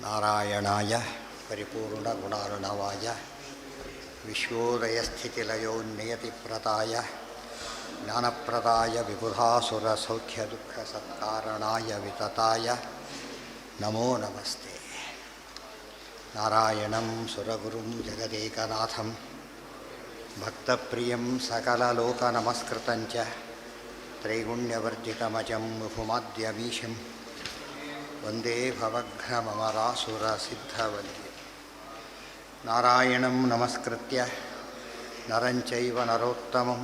ನಾರಾಯಣಾಯ ಪರಿಪೂರ್ಣಗುಣಾರ್ಣವಾಯ ವಿಶ್ವೋದಯಸ್ಥಿತಿಲಯೋನ್ನಿಯತಿಪ್ರದಾಯ ಜ್ಞಾನಪ್ರದಾಯ ವಿಬುಧಾಸುರಸೌಖ್ಯದುಃಖಸತ್ಕಾರಣಾಯ ವಿತತಾಯ ನಮೋ ನಮಸ್ತೆ. ನಾರಾಯಣಂ ಸುರಗುರುಂ ಜಗದೇಕನಾಥಂ ಭಕ್ತಪ್ರಿಯಂ ಸಕಲಲೋಕನಮಸ್ಕೃತಂಚ ತ್ರೈಗುಣ್ಯವರ್ಜಿತಮಜಂ ವಿಭುಮಾದ್ಯಮೀಶಂ ವಂದೇ ಭವಘ್ನಮರಾಸುರಸಿದ್ಧವಂದ್ಯಂ. ನಾರಾಯಣಂ ನಮಸ್ಕೃತ್ಯ ನರಂಚೈವ ನರೋತ್ತಮಂ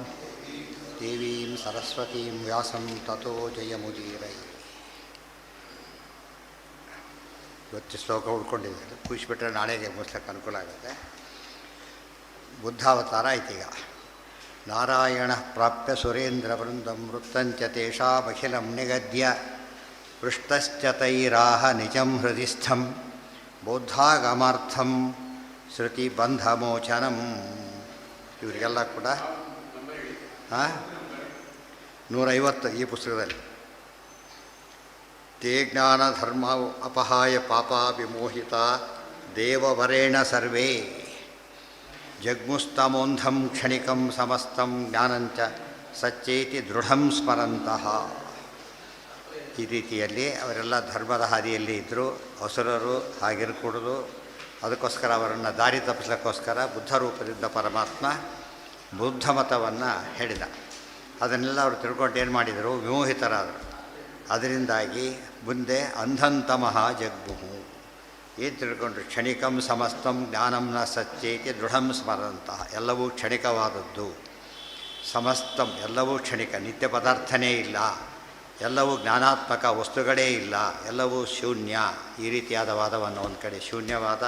ದೇವೀಂ ಸರಸ್ವತೀಂ ವ್ಯಾಸಂ ತತೋ ಜಯಮುದೀರೈ. ಇವತ್ತು ಶ್ಲೋಕ ಉಳ್ಕೊಂಡಿದ್ದಾರೆ, ಕೂಯಿಸ್ಬಿಟ್ರೆ ನಾಳೆಗೆ ಮುಗಿಸ್ಲಿಕ್ಕೆ ಅನುಕೂಲ ಆಗುತ್ತೆ. ಬುದ್ಧಾವತಾರ ಆಯ್ತೀಗ. ನಾರಾಯಣ ಪ್ರಾಪ್ಯ ಸುರೇಂದ್ರವೃಂದಂ ವೃತ್ತಂಚ ತೇಷಾಮಖಿಲಂ ನಿಗದ್ಯ ಪೃಷ್ಟಶ್ಚ ತೈರಾಹ ನಿಜಂ ಹೃದಿಸ್ಥಂ ಬೌದ್ಧಾಗಮಾರ್ಥಂ ಶ್ರುತಿಬಂಧಮೋಚನಂ. ಇವರಿಗೆಲ್ಲ ಕೂಡ 150 ಈ ಪುಸ್ತಕದಲ್ಲಿ. ತೇ ಜ್ಞಾನಧರ್ಮ ಅಪಹಾಯ ಪಾಪಾ ವಿಮೋಹಿತ ದೇವವರೇಣ ಸರ್ವೇ ಜಗ್ಮುಸ್ತಮೋಂಧಂ ಕ್ಷಣಿಕಂ ಸಮಸ್ತಂ ಜ್ಞಾನಂಚ ಸಚ್ಚೇತಿ ದೃಢಂ ಸ್ಮರಂತಹ. ಈ ರೀತಿಯಲ್ಲಿ ಅವರೆಲ್ಲ ಧರ್ಮದ ಹಾದಿಯಲ್ಲಿ ಇದ್ದರು. ಅಸುರರು ಹಾಗಿರಕೂಡದು. ಅದಕ್ಕೋಸ್ಕರ ಅವರನ್ನು ದಾರಿ ತಪ್ಪಿಸೋಕ್ಕೋಸ್ಕರ ಬುದ್ಧ ರೂಪದಿಂದ ಪರಮಾತ್ಮ ಬುದ್ಧ ಮತವನ್ನು ಹೇಳಿದ. ಅದನ್ನೆಲ್ಲ ಅವರು ತಿಳ್ಕೊಂಡು ಏನು ಮಾಡಿದರು? ವಿಮೋಹಿತರಾದರು. ಅದರಿಂದಾಗಿ ಮುಂದೆ ಅಂಧಂತಮಃ ಜಗ್ಮುಹು. ಏನು ತಿಳ್ಕೊಂಡ್ರು? ಕ್ಷಣಿಕಂ ಸಮಸ್ತಂ ಜ್ಞಾನಂ ನ ಸಚ್ಚೇತಿ ದೃಢಂ ಸ್ಮರಂತಹ. ಎಲ್ಲವೂ ಕ್ಷಣಿಕವಾದದ್ದು. ಸಮಸ್ತಂ ಎಲ್ಲವೂ ಕ್ಷಣಿಕ, ನಿತ್ಯ ಪದಾರ್ಥನೇ ಇಲ್ಲ. ಎಲ್ಲವೂ ಜ್ಞಾನಾತ್ಮಕ ವಸ್ತುಗಳೇ ಇಲ್ಲ, ಎಲ್ಲವೂ ಶೂನ್ಯ. ಈ ರೀತಿಯಾದ ವಾದವನ್ನು ಒಂದು ಕಡೆ ಶೂನ್ಯವಾದ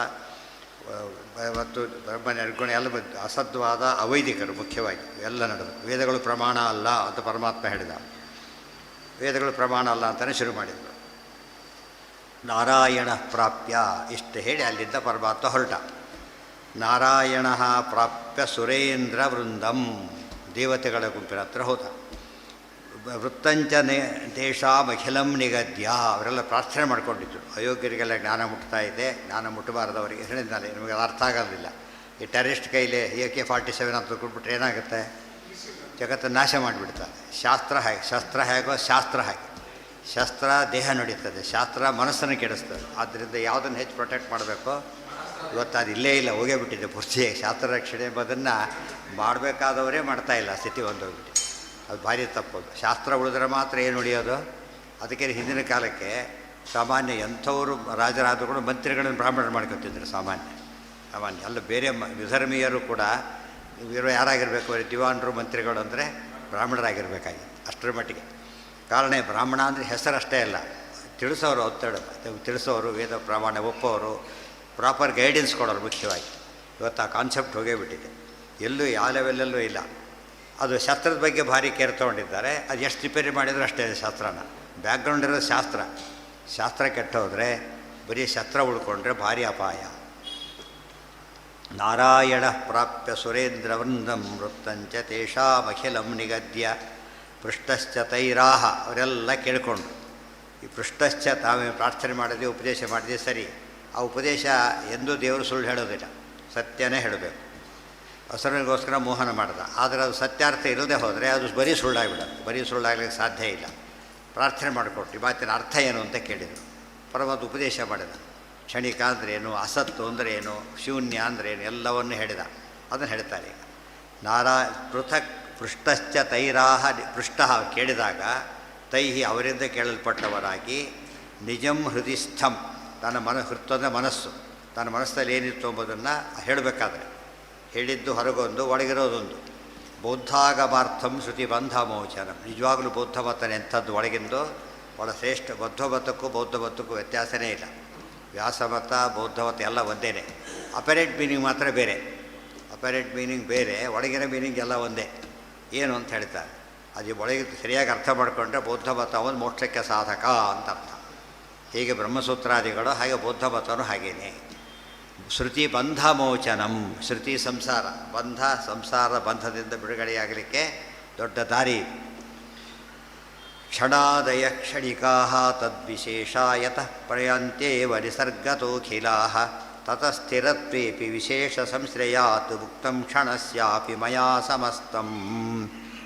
ಮತ್ತು ಬ್ರಹ್ಮ ನಿರ್ಗುಣ ಎಲ್ಲ ಅಸದ್ವಾದ ಅವೈದಿಕರು ಮುಖ್ಯವಾಗಿ ಎಲ್ಲ ನಡೆದು. ವೇದಗಳು ಪ್ರಮಾಣ ಅಲ್ಲ ಅಂತ ಪರಮಾತ್ಮ ಹೇಳಿದ. ವೇದಗಳು ಪ್ರಮಾಣ ಅಲ್ಲ ಅಂತಲೇ ಶುರು ಮಾಡಿದರು. ನಾರಾಯಣ ಪ್ರಾಪ್ಯ ಇಷ್ಟು ಹೇಳಿ ಅಲ್ಲಿದ್ದ ಪರಮಾತ್ಮ ಹೊರಟ. ನಾರಾಯಣ ಪ್ರಾಪ್ಯ ಸುರೇಂದ್ರ ವೃಂದಂ, ದೇವತೆಗಳ ಗುಂಪಿನ ಹತ್ರ ಹೋದ. ವೃತ್ತಂಚ ತೇಷಾಮಖಿಲಂ ನಿಗದ್ಯ, ಅವರೆಲ್ಲ ಪ್ರಾರ್ಥನೆ ಮಾಡ್ಕೊಂಡಿದ್ದರು. ಅಯೋಗ್ಯರಿಗೆಲ್ಲ ಜ್ಞಾನ ಮುಟ್ತಾ ಇದೆ, ಜ್ಞಾನ ಮುಟ್ಟಬಾರದವರಿಗೆ ಹೇಳಿದ್ನಲ್ಲ. ನಿಮಗೆ ಅದು ಅರ್ಥ ಆಗೋದಿಲ್ಲ. ಈ ಟೆರರಿಸ್ಟ್ ಕೈಲಿ AK-47 ಅಂತ ಕೊಟ್ಬಿಟ್ರೆ ಏನಾಗುತ್ತೆ? ಜಗತ್ತನ್ನು ನಾಶ ಮಾಡಿಬಿಡ್ತಾರೆ. ಶಾಸ್ತ್ರ ಹಾಗೆ, ಶಸ್ತ್ರ ಹೇಗೋ ಶಾಸ್ತ್ರ ಹಾಗೆ. ಶಸ್ತ್ರ ದೇಹ ನಡೀತದೆ, ಶಾಸ್ತ್ರ ಮನಸ್ಸನ್ನು ಕೆಡಿಸ್ತದೆ. ಆದ್ದರಿಂದ ಯಾವುದನ್ನು ಹೆಚ್ಚು ಪ್ರೊಟೆಕ್ಟ್ ಮಾಡಬೇಕೋ ಇವತ್ತು ಅದು ಇಲ್ಲೇ ಇಲ್ಲ, ಹೋಗೇ ಬಿಟ್ಟಿದೆ ಪೂರ್ತಿಯಾಗಿ. ಶಾಸ್ತ್ರ ರಕ್ಷಣೆ ಎಂಬುದನ್ನು ಮಾಡಬೇಕಾದವರೇ ಮಾಡ್ತಾಯಿಲ್ಲ. ಸ್ಥಿತಿ ಒಂದೋಗ್ಬಿಟ್ಟು ಅದು ಭಾರಿ ತಪ್ಪೋದು. ಶಾಸ್ತ್ರ ಉಳಿದ್ರೆ ಮಾತ್ರ ಏನು ಉಳಿಯೋದು? ಅದಕ್ಕೆ ಹಿಂದಿನ ಕಾಲಕ್ಕೆ ಸಾಮಾನ್ಯ ಎಂಥವರು ರಾಜರಾದರೂ ಕೂಡ ಮಂತ್ರಿಗಳನ್ನು ಬ್ರಾಹ್ಮಣರು ಮಾಡ್ಕೊತಿದ್ರು. ಸಾಮಾನ್ಯ ಅಲ್ಲ, ಬೇರೆ ವಿಧರ್ಮೀಯರು ಕೂಡ ಇವರು ಯಾರಾಗಿರಬೇಕು? ದಿವಾನರು ಮಂತ್ರಿಗಳು ಅಂದರೆ ಬ್ರಾಹ್ಮಣರಾಗಿರಬೇಕಾಗಿತ್ತು ಅಷ್ಟರ ಮಟ್ಟಿಗೆ. ಕಾರಣ ಬ್ರಾಹ್ಮಣ ಅಂದರೆ ಹೆಸರಷ್ಟೇ ಅಲ್ಲ, ತಿಳಿಸೋರು, ಒತ್ತಡ ತಿಳಿಸೋರು, ವೇದ ಪ್ರಮಾಣ ಒಪ್ಪೋರು, ಪ್ರಾಪರ್ ಗೈಡೆನ್ಸ್ ಕೊಡೋರು ಮುಖ್ಯವಾಗಿ. ಇವತ್ತು ಆ ಕಾನ್ಸೆಪ್ಟ್ ಹೋಗೇ ಬಿಟ್ಟಿದೆ. ಎಲ್ಲೂ ಯಾವ ಲೆವೆಲ್ಲಲ್ಲೂ ಇಲ್ಲ. ಅದು ಶಾಸ್ತ್ರದ ಬಗ್ಗೆ ಭಾರಿ ಕೇರ್ ತೊಗೊಂಡಿದ್ದಾರೆ. ಅದು ಎಷ್ಟು ರಿಪೇರಿ ಮಾಡಿದರೂ ಅಷ್ಟೇ ಶಾಸ್ತ್ರನ. ಬ್ಯಾಕ್ಗ್ರೌಂಡ್ ಇರೋದು ಶಾಸ್ತ್ರ. ಶಾಸ್ತ್ರ ಕೆಟ್ಟೋದ್ರೆ ಬರೀ ಶಸ್ತ್ರ ಉಳ್ಕೊಂಡ್ರೆ ಭಾರಿ ಅಪಾಯ. ನಾರಾಯಣ ಪ್ರಾಪ್ಯ ಸುರೇಂದ್ರವೃಂದಂ ವೃತ್ತಂಚ ತೇಷಾಮಖಿಲಂ ನಿಗದ್ಯ ಪೃಷ್ಟಶ್ಚ ತೈರಾಹ. ಅವರೆಲ್ಲ ಕೇಳಿಕೊಂಡ್ರು. ಈ ಪೃಷ್ಟಶ್ಚ ತಾವೇ ಪ್ರಾರ್ಥನೆ ಮಾಡಿದೆ, ಉಪದೇಶ ಮಾಡಿದೆ ಸರಿ. ಆ ಉಪದೇಶ ಎಂದೂ ದೇವರು ಸುಳ್ಳು ಹೇಳೋದಿಲ್ಲ, ಸತ್ಯನೇ ಹೇಳಬೇಕು. ಹಸುರನಿಗೋಸ್ಕರ ಮೋಹನ ಮಾಡ್ದ. ಆದರೆ ಅದು ಸತ್ಯಾರ್ಥ ಇಲ್ಲದೆ ಹೋದರೆ ಅದು ಬರೀ ಸುಳ್ಳಾಗಿಬಿಡೋದು. ಬರೀ ಸುಳ್ಳಾಗಲಿಕ್ಕೆ ಸಾಧ್ಯ ಇಲ್ಲ. ಪ್ರಾರ್ಥನೆ ಮಾಡಿಕೊಟ್ಟು ಮಾತಿನ ಅರ್ಥ ಏನು ಅಂತ ಕೇಳಿದರು. ಪರಮಾತ್ಮ ಉಪದೇಶ ಮಾಡಿದ. ಕ್ಷಣಿಕ ಅಂದ್ರೇನು, ಅಸತ್ತು ಅಂದ್ರೇನು, ಶೂನ್ಯ ಅಂದ್ರೇನು ಎಲ್ಲವನ್ನು ಹೇಳಿದ. ಅದನ್ನು ಹೇಳ್ತಾರೆ ಈಗ. ಪೃಥಕ್ ಪೃಷ್ಟಶ್ಚ ತೈರಾಹ. ಪೃಷ್ಟ ಕೇಳಿದಾಗ ತೈಹಿ ಅವರಿಂದ ಕೇಳಲ್ಪಟ್ಟವರಾಗಿ ನಿಜಂ ಹೃದಿಸ್ಥಂ, ತನ್ನ ಹೃತ್ವದ ಮನಸ್ಸು, ತನ್ನ ಮನಸ್ಸಲ್ಲಿ ಏನಿತ್ತು ಎಂಬುದನ್ನು ಹೇಳಬೇಕಾದ್ರೆ ಹೇಳಿದ್ದು ಹೊರಗೊಂದು, ಒಳಗಿರೋದೊಂದು. ಬೌದ್ಧಾಗಮಾರ್ಥಂ ಶ್ರುತಿಬಂಧ ಮೋಚನಂ. ನಿಜವಾಗಲೂ ಬೌದ್ಧ ಮತನ ಎಂಥದ್ದು ಒಳಗಿಂದು ಒಳ ಶ್ರೇಷ್ಠ. ಬೌದ್ಧಮತಕ್ಕೂ ಬೌದ್ಧ ಮತಕ್ಕೂ ವ್ಯತ್ಯಾಸವೇ ಇಲ್ಲ. ವ್ಯಾಸಮತ ಬೌದ್ಧ ಮತ ಎಲ್ಲ ಒಂದೇ. ಅಪರೆಂಟ್ ಮೀನಿಂಗ್ ಮಾತ್ರ ಬೇರೆ. ಅಪರೆಂಟ್ ಮೀನಿಂಗ್ ಬೇರೆ, ಒಳಗಿನ ಮೀನಿಂಗ್ ಎಲ್ಲ ಒಂದೇ. ಏನು ಅಂತ ಹೇಳ್ತಾರೆ. ಅದು ಒಳಗೆ ಸರಿಯಾಗಿ ಅರ್ಥ ಮಾಡಿಕೊಂಡ್ರೆ ಬೌದ್ಧ ಮತ ಒಂದು ಮೋಕ್ಷಕ್ಕೆ ಸಾಧಕ ಅಂತ ಅರ್ಥ. ಹೀಗೆ ಬ್ರಹ್ಮಸೂತ್ರಾದಿಗಳು, ಹಾಗೆ ಬೌದ್ಧ ಮತನೂ ಹಾಗೇನೆ. ಶ್ರುತಿ ಬಂಧ ಮೋಚನಂ. ಶ್ರುತಿ ಸಂಸಾರ ಬಂಧ, ಸಂಸಾರ ಬಂಧದಿಂದ ಬಿಡುಗಡೆಯಾಗಲಿಕ್ಕೆ ದೊಡ್ಡ ದಾರಿ. ಕ್ಷಣಾದಯ ಕ್ಷಣಿಕಾ ತದ್ವಿಶೇಷಾ ಯತಃ ಪ್ರಯಾಂತ್ಯೇವ ನಿಸರ್ಗತೋಖಿಲಾಃ ತತಸ್ಥಿರತ್ವೇಪಿ ವಿಶೇಷ ಸಂಶ್ರಯಾತ್ ಮುಕ್ತಂ ಕ್ಷಣಸ್ಯಾಪಿ ಮಯಾ ಸಮಸ್ತಂ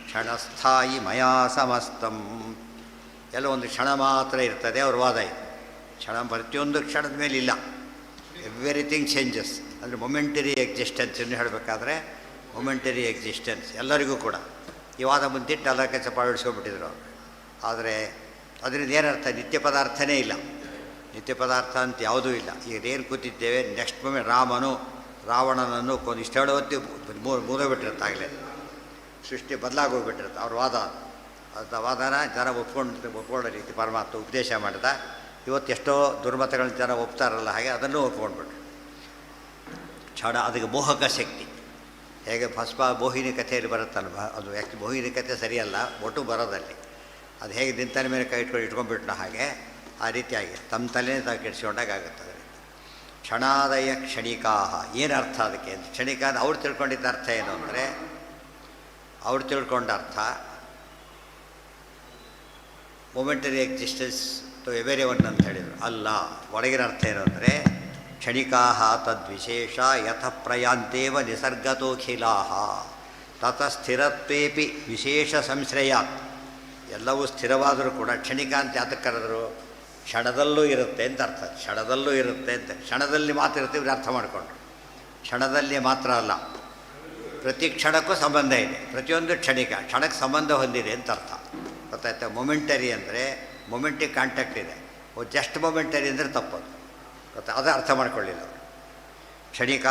ಕ್ಷಣಸ್ಥಾಯಿ ಮಯಾ ಸಮಸ್ತಂ. ಎಲ್ಲ ಒಂದು ಕ್ಷಣ ಮಾತ್ರ ಇರ್ತದೆ ಅವ್ರ ವಾದ ಇದೆ. ಕ್ಷಣ ಪ್ರತಿಯೊಂದು ಕ್ಷಣದ ಮೇಲೆ ಇಲ್ಲ, ಎವ್ರಿಥಿಂಗ್ ಚೇಂಜಸ್. ಅಂದರೆ ಮೊಮೆಂಟರಿ ಎಕ್ಸಿಸ್ಟೆನ್ಸ್ ಎಂದು ಹೇಳಬೇಕಾದ್ರೆ ಮೊಮೆಂಟರಿ ಎಕ್ಸಿಸ್ಟೆನ್ಸ್ ಎಲ್ಲರಿಗೂ ಕೂಡ ಈ ವಾದ ಮುಂದಿಟ್ಟು ಎಲ್ಲಕ್ಕೆ ಚಪಾಳಿಸ್ಕೊಂಡ್ಬಿಟ್ಟಿದ್ರು ಅವರು. ಆದರೆ ಅದರಿಂದ ಏನರ್ಥ? ನಿತ್ಯ ಪದಾರ್ಥನೇ ಇಲ್ಲ, ನಿತ್ಯ ಪದಾರ್ಥ ಅಂತ ಯಾವುದೂ ಇಲ್ಲ. ಈಗ ಏನು ಕೂತಿದ್ದೇವೆ, ನೆಕ್ಸ್ಟ್ ಮೊಮೆಂಟ್ ರಾಮನು ರಾವಣನನ್ನು ಕೊಂದು ಇಷ್ಟೆರಡು ಹೊತ್ತಿ ಮುಗಿದೋಗ್ಬಿಟ್ಟಿರುತ್ತಾಗಲೇ, ಸೃಷ್ಟಿ ಬದಲಾಗೋಗ್ಬಿಟ್ಟಿರುತ್ತೆ ಅವ್ರ ವಾದ. ಅದು ವಾದನ ಜನ ಒಪ್ಕೊಳ್ಳೋ ರೀತಿ ಪರಮಾತ್ಮ ಉಪದೇಶ ಮಾಡಿದ. ಇವತ್ತು ಎಷ್ಟೋ ದುರ್ಮತಗಳನ್ನ ಜನ ಒಪ್ತಾರಲ್ಲ, ಹಾಗೆ ಅದನ್ನು ಒಪ್ಕೊಂಡ್ಬಿಟ್ರು. ಕ್ಷಣ ಅದಕ್ಕೆ ಮೋಹಕ ಶಕ್ತಿ. ಹೇಗೆ ಭಸ್ಮ ಮೋಹಿನಿ ಕಥೆಯಲ್ಲಿ ಬರುತ್ತಲ್ವ, ಅದು ಯಾಕೆ ಮೋಹಿನಿ ಕಥೆ ಸರಿಯಲ್ಲ, ಒಟ್ಟು ಬರೋದಲ್ಲಿ ಅದು ಹೇಗೆ ನಿಂತನ ಮೇಲೆ ಕೈ ಇಟ್ಕೊಂಡ್ಬಿಟ್ನೋ ಹಾಗೆ ಆ ರೀತಿಯಾಗಿ ತಮ್ಮ ತಲೆನೇ ತಾವು ಕೆಡಿಸ್ಕೊಂಡಾಗ ಆಗುತ್ತದೆ. ಕ್ಷಣಾದಯ ಕ್ಷಣಿಕಾ ಏನು ಅರ್ಥ ಅದಕ್ಕೆ? ಕ್ಷಣಿಕ ಅವ್ರು ತಿಳ್ಕೊಂಡಿದ್ದ ಅರ್ಥ ಏನು ಅಂದರೆ, ಅವ್ರು ತಿಳ್ಕೊಂಡ ಅರ್ಥ momentary existence to every one ಅಂತ ಹೇಳಿದರು. ಅಲ್ಲ, ಒಳಗಿನ ಅರ್ಥ ಏನು ಅಂದರೆ ಕ್ಷಣಿಕಾ ತದ್ವಿಶೇಷ ಯತಃ ಪ್ರಯಾಂತೇವ ನಿಸರ್ಗತೋಖಿಲಾ ತತಸ್ಥಿರತ್ವೇಪಿ ವಿಶೇಷ ಸಂಶ್ರಯಾತ್. ಎಲ್ಲವೂ ಸ್ಥಿರವಾದರೂ ಕೂಡ ಕ್ಷಣಿಕ ಅಂತ ಯಾತಕ್ಕೆ ಕರೆದರು? ಕ್ಷಣದಲ್ಲೂ ಇರುತ್ತೆ ಅಂತ ಅರ್ಥ. ಕ್ಷಣದಲ್ಲೂ ಇರುತ್ತೆ ಅಂತ, ಕ್ಷಣದಲ್ಲಿ ಮಾತ್ರ ಇರುತ್ತೆ ಇವ್ರು ಅರ್ಥ ಮಾಡಿಕೊಂಡ್ರು. ಕ್ಷಣದಲ್ಲಿ ಮಾತ್ರ ಅಲ್ಲ, ಪ್ರತಿ ಕ್ಷಣಕ್ಕೂ ಸಂಬಂಧ ಇದೆ. ಪ್ರತಿಯೊಂದು ಕ್ಷಣಕ್ಕೆ ಸಂಬಂಧ ಹೊಂದಿದೆ ಅಂತ ಅರ್ಥ. ಗೊತ್ತಾಯ್ತಾ? ಮೊಮೆಂಟರಿ ಅಂದರೆ ಮೊಮೆಂಟಿಗೆ ಕಾಂಟ್ಯಾಕ್ಟ್ ಇದೆ. ಜಸ್ಟ್ ಮೊಮೆಂಟರಿ ಅಂದರೆ ತಪ್ಪದು. ಗೊತ್ತಾ? ಅದು ಅರ್ಥ ಮಾಡ್ಕೊಳ್ಳಿಲ್ಲ ಅವರು. ಕ್ಷಣಿಕ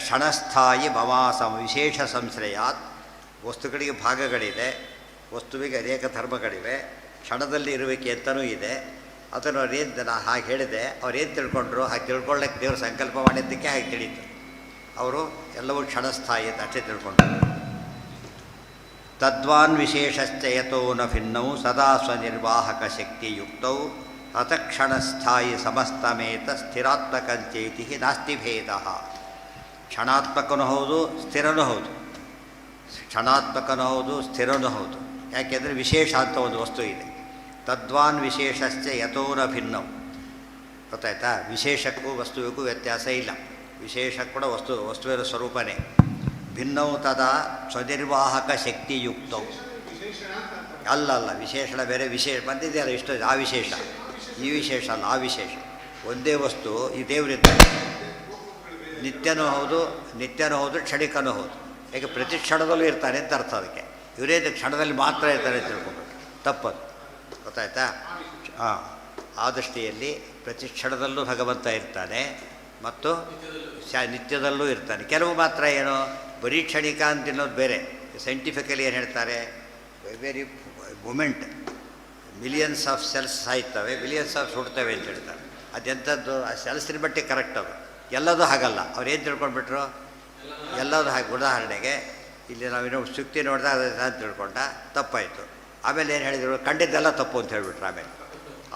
ಕ್ಷಣಸ್ಥಾಯಿ ಮಮಾಸಮ ವಿಶೇಷ ಸಂಶ್ರಯಾತ್. ವಸ್ತುಗಳಿಗೆ ಭಾಗಗಳಿದೆ, ವಸ್ತುವಿಗೆ ಅನೇಕ ಧರ್ಮಗಳಿವೆ, ಕ್ಷಣದಲ್ಲಿ ಇರುವಿಕೆ ಅಂತಲೂ ಇದೆ. ಅದನ್ನು ಅವ್ರೇನು ನಾನು ಹಾಗೆ ಹೇಳಿದೆ, ಅವ್ರೇನು ತಿಳ್ಕೊಂಡ್ರು, ಹಾಗೆ ತಿಳ್ಕೊಳ್ಳೋಕ್ಕೆ ದೇವರು ಸಂಕಲ್ಪ ಮಾಡಿದ್ದಕ್ಕೆ ಹಾಗೆ ತಿಳಿತು. ಅವರು ಎಲ್ಲವೂ ಕ್ಷಣಸ್ಥಾಯಿ ಅಂತ ಅಷ್ಟೇ ತಿಳ್ಕೊಂಡ್ರು. ತದ್ವಾನ್ ವಿಶೇಷಶ್ಚ ಯತೋ ನ ಭಿನ್ನೌ ಸದಾ ಸ್ವನಿರ್ವಾಹಕ ಶಕ್ತಿಯುಕ್ತೌ ಅತಕ್ಷಣಸ್ಥಾಯಿ ಸಮಸ್ತಮೇತ ಸ್ಥಿರಾತ್ಮಕಂಚೇತಿ ನಾಸ್ತಿ ಭೇದ. ಕ್ಷಣಾತ್ಮಕನೂ ಹೌದು, ಸ್ಥಿರನೂ ಹೌದು. ಕ್ಷಣಾತ್ಮಕನೂ ಹೌದು, ಸ್ಥಿರನೂ ಹೌದು. ಯಾಕೆಂದರೆ ವಿಶೇಷ ಅಂತ ಒಂದು ವಸ್ತು ಇದೆ. ತದ್ವಾನ್ ವಿಶೇಷಶ್ಚ ಯತೋ ನ ಭಿನ್ನವು. ಗೊತ್ತಾಯ್ತಾ? ವಿಶೇಷಕ್ಕೂ ವಸ್ತುವಿಗೂ ವ್ಯತ್ಯಾಸ ಇಲ್ಲ. ವಿಶೇಷ ಕೂಡ ವಸ್ತುವಿನ ಸ್ವರೂಪನೇ. ಭಿನ್ನವು ತದಾ ಸ್ವನಿರ್ವಾಹಕ ಶಕ್ತಿಯುಕ್ತವು. ಅಲ್ಲಲ್ಲ, ವಿಶೇಷಣ ಬೇರೆ, ವಿಶೇಷ ಬಂದಿದೆಯಲ್ಲ ಇಷ್ಟು, ಆ ವಿಶೇಷ ಈ ವಿಶೇಷ ಅಲ್ಲ, ಆ ವಿಶೇಷ. ಒಂದೇ ವಸ್ತು ಈ ದೇವರಿದ್ದಾರೆ, ನಿತ್ಯನೂ ಹೌದು ಕ್ಷಣಿಕನೂ ಹೌದು. ಯಾಕೆ ಪ್ರತಿ ಕ್ಷಣದಲ್ಲೂ ಇರ್ತಾನೆ ಅಂತ ಅರ್ಥ. ಅದಕ್ಕೆ ಇವರೇ ಕ್ಷಣದಲ್ಲಿ ಮಾತ್ರ ಇರ್ತಾರೆ ಅಂತ ತಿಳ್ಕೊಂಡ್ಬಿಟ್ಟು ತಪ್ಪದು. ಗೊತ್ತಾಯ್ತಾ? ಹಾಂ, ಆ ದೃಷ್ಟಿಯಲ್ಲಿ ಪ್ರತಿ ಕ್ಷಣದಲ್ಲೂ ಭಗವಂತ ಇರ್ತಾನೆ ಮತ್ತು ನಿತ್ಯದಲ್ಲೂ ಇರ್ತಾನೆ. ಕೆಲವು ಮಾತ್ರ ಏನೋ ಬರೀ ಕ್ಷಣಿಕ ಅಂತ ತಿನ್ನೋದು ಬೇರೆ. ಸೈಂಟಿಫಿಕಲಿ ಏನು ಹೇಳ್ತಾರೆ, very moment, millions of cells ಸಾಯ್ತವೆ, ಮಿಲಿಯನ್ಸ್ ಆಫ್ ಸುಡ್ತವೆ ಅಂತ ಹೇಳ್ತಾರೆ. ಅದೆಂಥದ್ದು? ಆ ಸೆಲ್ಸಿನ ಬಟ್ಟೆ ಕರೆಕ್ಟ್ ಅದು. ಎಲ್ಲದೂ ಹಾಗಲ್ಲ. ಅವ್ರು ಏನು ತಿಳ್ಕೊಂಡ್ಬಿಟ್ರು? ಎಲ್ಲದೂ ಹಾಗೆ. ಉದಾಹರಣೆಗೆ ಇಲ್ಲಿ ನಾವೇನೋ ಸುಕ್ತಿ ನೋಡಿದಾಗ ಅಂತ ತಿಳ್ಕೊಂಡ, ತಪ್ಪಾಯಿತು. ಆಮೇಲೆ ಏನು ಹೇಳಿದರು? ಕಂಡಿದ್ದೆಲ್ಲ ತಪ್ಪು ಅಂತ ಹೇಳಿಬಿಟ್ರು. ಆಮೇಲೆ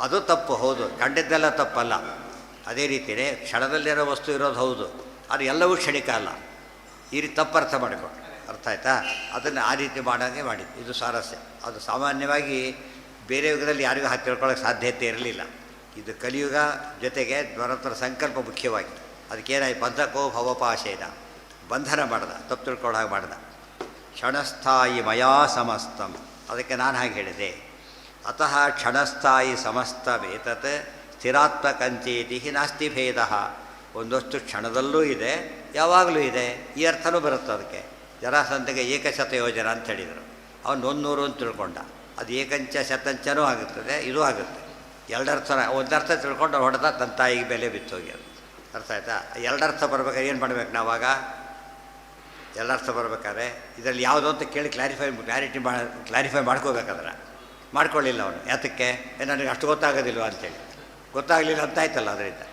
ಅದು ತಪ್ಪು, ಹೌದು, ಕಂಡಿದ್ದೆಲ್ಲ ತಪ್ಪಲ್ಲ. ಅದೇ ರೀತಿಯೇ ಕ್ಷಣದಲ್ಲಿರೋ ವಸ್ತು ಇರೋದು ಹೌದು, ಅದು ಎಲ್ಲವೂ ಕ್ಷಣಿಕ ಅಲ್ಲ. ಈ ರೀತಿ ತಪ್ಪು ಅರ್ಥ ಮಾಡಿಕೊಂಡು, ಅರ್ಥ ಆಯ್ತಾ? ಅದನ್ನು ಆ ರೀತಿ ಮಾಡೋಂಗೆ ಮಾಡಿದ್ದು ಇದು ಸ್ವಾರಸ್ಯ. ಅದು ಸಾಮಾನ್ಯವಾಗಿ ಬೇರೆ ಯುಗದಲ್ಲಿ ಯಾರಿಗೂ ಹಾಗೆ ತಿಳ್ಕೊಳ್ಳೋಕೆ ಸಾಧ್ಯತೆ ಇರಲಿಲ್ಲ. ಇದು ಕಲಿಯುಗ, ಜೊತೆಗೆ ದ್ವರತ್ವರ ಸಂಕಲ್ಪ ಮುಖ್ಯವಾಗಿ. ಅದಕ್ಕೇನಾಯ್ತು? ಬಂಧಕೋ ಭವಪಾಶೇನ, ಬಂಧನ ಮಾಡ್ದ, ತಪ್ಪು ತಿಳ್ಕೊಳ್ಳೋ ಹಾಗೆ ಮಾಡ್ದ. ಕ್ಷಣಸ್ಥಾಯಿ ಮಯಾ ಸಮಸ್ತಂ, ಅದಕ್ಕೆ ನಾನು ಹಾಗೆ ಹೇಳಿದೆ. ಅತಃ ಕ್ಷಣಸ್ಥಾಯಿ ಸಮಸ್ತಮೇತತ್ ಸ್ಥಿರಾತ್ಮಕಂಚೇತಿ ನಾಸ್ತಿ ಭೇದ. ಒಂದಷ್ಟು ಕ್ಷಣದಲ್ಲೂ ಇದೆ, ಯಾವಾಗಲೂ ಇದೆ, ಈ ಅರ್ಥನೂ ಬರುತ್ತೆ. ಅದಕ್ಕೆ ಜರಾಸಂಧಗೆ ಏಕಶತ ಯೋಜನ ಅಂತ ಹೇಳಿದರು. ಅವನು 100 ಅಂತ ತಿಳ್ಕೊಂಡ. ಅದು ಏಕಂಚ ಶತಂಚನೂ ಆಗುತ್ತದೆ, ಇದೂ ಆಗುತ್ತೆ. ಎರಡರ್ಥ, ಒಂದರ್ಥ ತಿಳ್ಕೊಂಡು ಹೊಡೆದ ತನ್ನ ತಾಯಿಗೆ ಬೆಲೆ ಬಿತ್ತೋಗ್ಯದು. ಅರ್ಥ ಆಯ್ತಾ? ಎರಡರ್ಥ ಬರ್ಬೇಕಾದ್ರೆ ಏನು ಮಾಡ್ಬೇಕು ನಾವಾಗ? ಎರಡರ್ಥ ಬರ್ಬೇಕಾದ್ರೆ ಇದರಲ್ಲಿ ಯಾವುದೋ ಅಂತ ಕೇಳಿ ಕ್ಲಾರಿಫೈ ಮಾಡ್ಕೋಬೇಕಾದ್ರೆ ಮಾಡ್ಕೊಳ್ಳಿಲ್ಲ ಅವನು. ಯಾತಕ್ಕೆ? ನನಗೆ ಅಷ್ಟು ಗೊತ್ತಾಗೋದಿಲ್ವ ಅಂತೇಳಿ. ಗೊತ್ತಾಗಲಿಲ್ಲ ಅಂತ ಆಯ್ತಲ್ಲ, ಅದರಿಂದ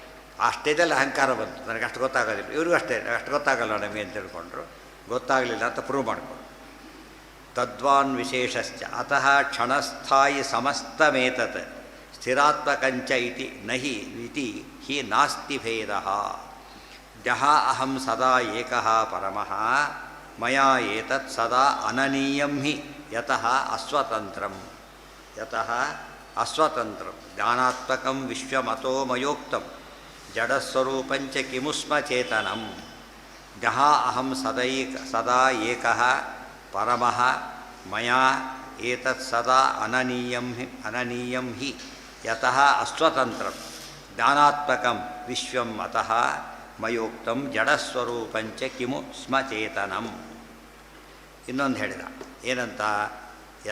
ಆ ಸ್ಟೇಜಲ್ಲಿ ಅಹಂಕಾರ ಬಂತು. ನನಗೆ ಅಷ್ಟು ಗೊತ್ತಾಗೋದಿಲ್ಲ, ಇವ್ರಿಗೂ ಅಷ್ಟೇ ಅಷ್ಟು ಗೊತ್ತಾಗಲ್ಲ ನಮಗೆ ಅಂತ ತಿಳ್ಕೊಂಡ್ರು. ಗೊತ್ತಾಗಲಿಲ್ಲ ಅಂತ ಪ್ರೂವ್ ಮಾಡಿಕೊಂಡು. ತದ್ವಾನ್ ವಿಶೇಷಶ್ಚ ಅತಃ ಕ್ಷಣಸ್ಥಾಯಿ ಸಮಸ್ತಮೇತತ್ ಸ್ಥಿರಾತ್ಮಕಂಚ ಇತಿ ನಹಿ ಇತಿ ಹಿ ನಾಸ್ತಿ ಭೇದ. ಯಃ ಅಹಂ ಸದಾ ಏಕಃ ಪರಮಃ ಮಯಾ ಏತತ್ ಸದಾ ಅನನೀಯಂ ಹಿ ಯತಃ ಅಸ್ವತಂತ್ರಂ. ಯತಃ ಅಸ್ವತಂತ್ರಂ ಜ್ಞಾನಾತ್ಮಕಂ ವಿಶ್ವಮತೋ ಮಯೋಕ್ತಂ ಜಡಸ್ವರೂಪಂಚ ಕಿಮುಸ್ಮ ಚೇತನಂ ಜಹ ಅಹಂ ಸದಾ ಏಕಃ ಪರಮಃ ಮಯಾ ಏತತ್ ಸದಾ ಅನನೀಯಂ ಹಿ ಯತಃ ಅಸ್ವತಂತ್ರಂ ಜ್ಞಾನಾತ್ಮಕಂ ವಿಶ್ವಂ ಅತಃ ಮಯೋಕ್ತಂ ಜಡಸ್ವರೂಪಂಚ ಕಿಮು ಸ್ಮ ಚೇತನಂ. ಇನ್ನೊಂದು ಹೇಳಿದ ಏನಂತ,